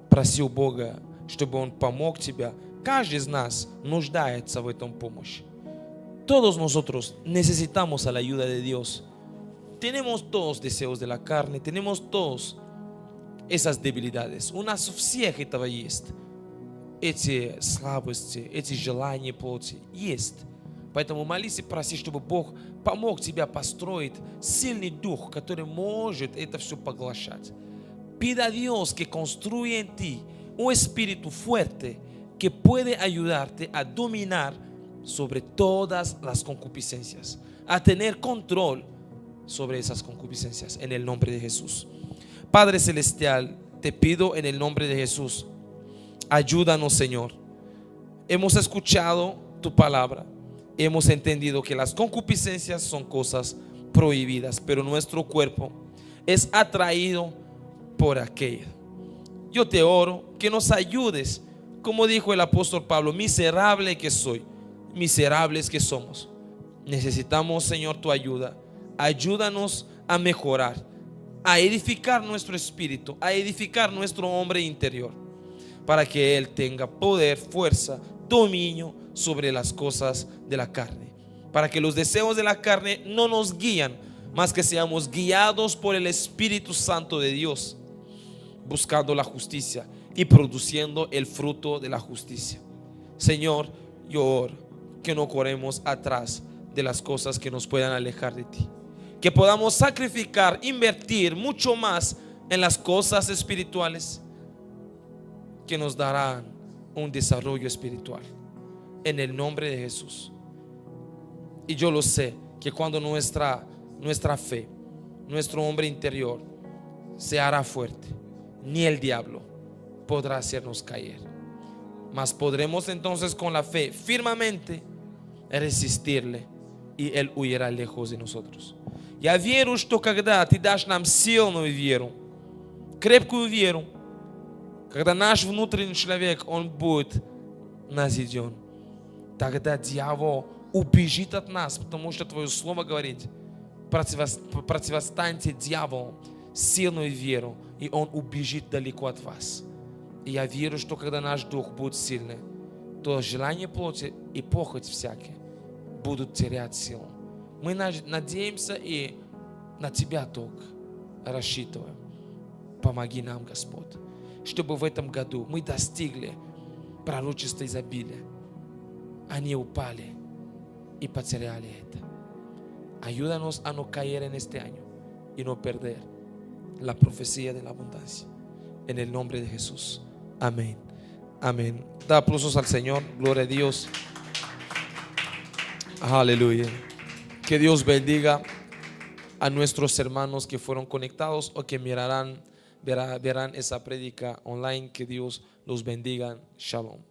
Проси у Бога, чтобы Он помог тебе. Каждый из нас нуждается в этом помощи. Todos nosotros necesitamos a la ayuda de Dios. Tenemos todos deseos de la carne, tenemos todos esas debilidades. У нас у всех этого есть. Эти слабости, эти желания плоти есть. Поэтому молись и проси, чтобы Бог помог тебе построить сильный дух, который может это все поглощать. Pida a Dios que construya en ti un espíritu fuerte que puede ayudarte a dominar sobre todas las concupiscencias, a tener control sobre esas concupiscencias en el nombre de Jesús. Padre Celestial, te pido en el nombre de Jesús, ayúdanos, Señor. Hemos escuchado tu palabra, hemos entendido que las concupiscencias son cosas prohibidas, pero nuestro cuerpo es atraído por aquella. Yo te oro que nos ayudes, como dijo el apóstol Pablo: miserable que soy, miserables que somos. Necesitamos, Señor, tu ayuda. Ayúdanos a mejorar. a edificar nuestro espíritu, a edificar nuestro hombre interior, para que Él tenga poder, fuerza, dominio sobre las cosas de la carne, para que los deseos de la carne no nos guían, más que seamos guiados por el Espíritu Santo de Dios, buscando la justicia y produciendo el fruto de la justicia. Señor, yo oro que no corremos atrás de las cosas que nos puedan alejar de ti, que podamos sacrificar, invertir mucho más en las cosas espirituales que nos darán un desarrollo espiritual, en el nombre de Jesús. Y yo lo sé, que cuando nuestra fe, nuestro hombre interior se hará fuerte, ni el diablo podrá hacernos caer, mas podremos entonces con la fe firmemente resistirle, и Él huirá lejos de nosotros. Я верю, что когда Ты дашь нам сильную веру, крепкую веру, когда наш внутренний человек, он будет назиден, тогда дьявол убежит от нас, потому что Твое Слово говорит: противостаньте дьяволу сильную веру, и он убежит далеко от вас. И я верю, что когда наш дух будет сильный, то желание плоти и похоть всякие будут терять силу. Мы надеемся и на Тебя только рассчитываем. Помоги нам, Господь, чтобы в этом году мы достигли пророчества изобилия, а не упали y потеряли это. Ayúdanos a no caer en este año y no perder la profecía de la abundancia. En el nombre de Jesús. Amén. Amén. Da aplausos al Señor. Gloria a Dios. Aleluya. Que Dios bendiga a nuestros hermanos que fueron conectados o que verán esa prédica online. Que Dios los bendiga. Shalom.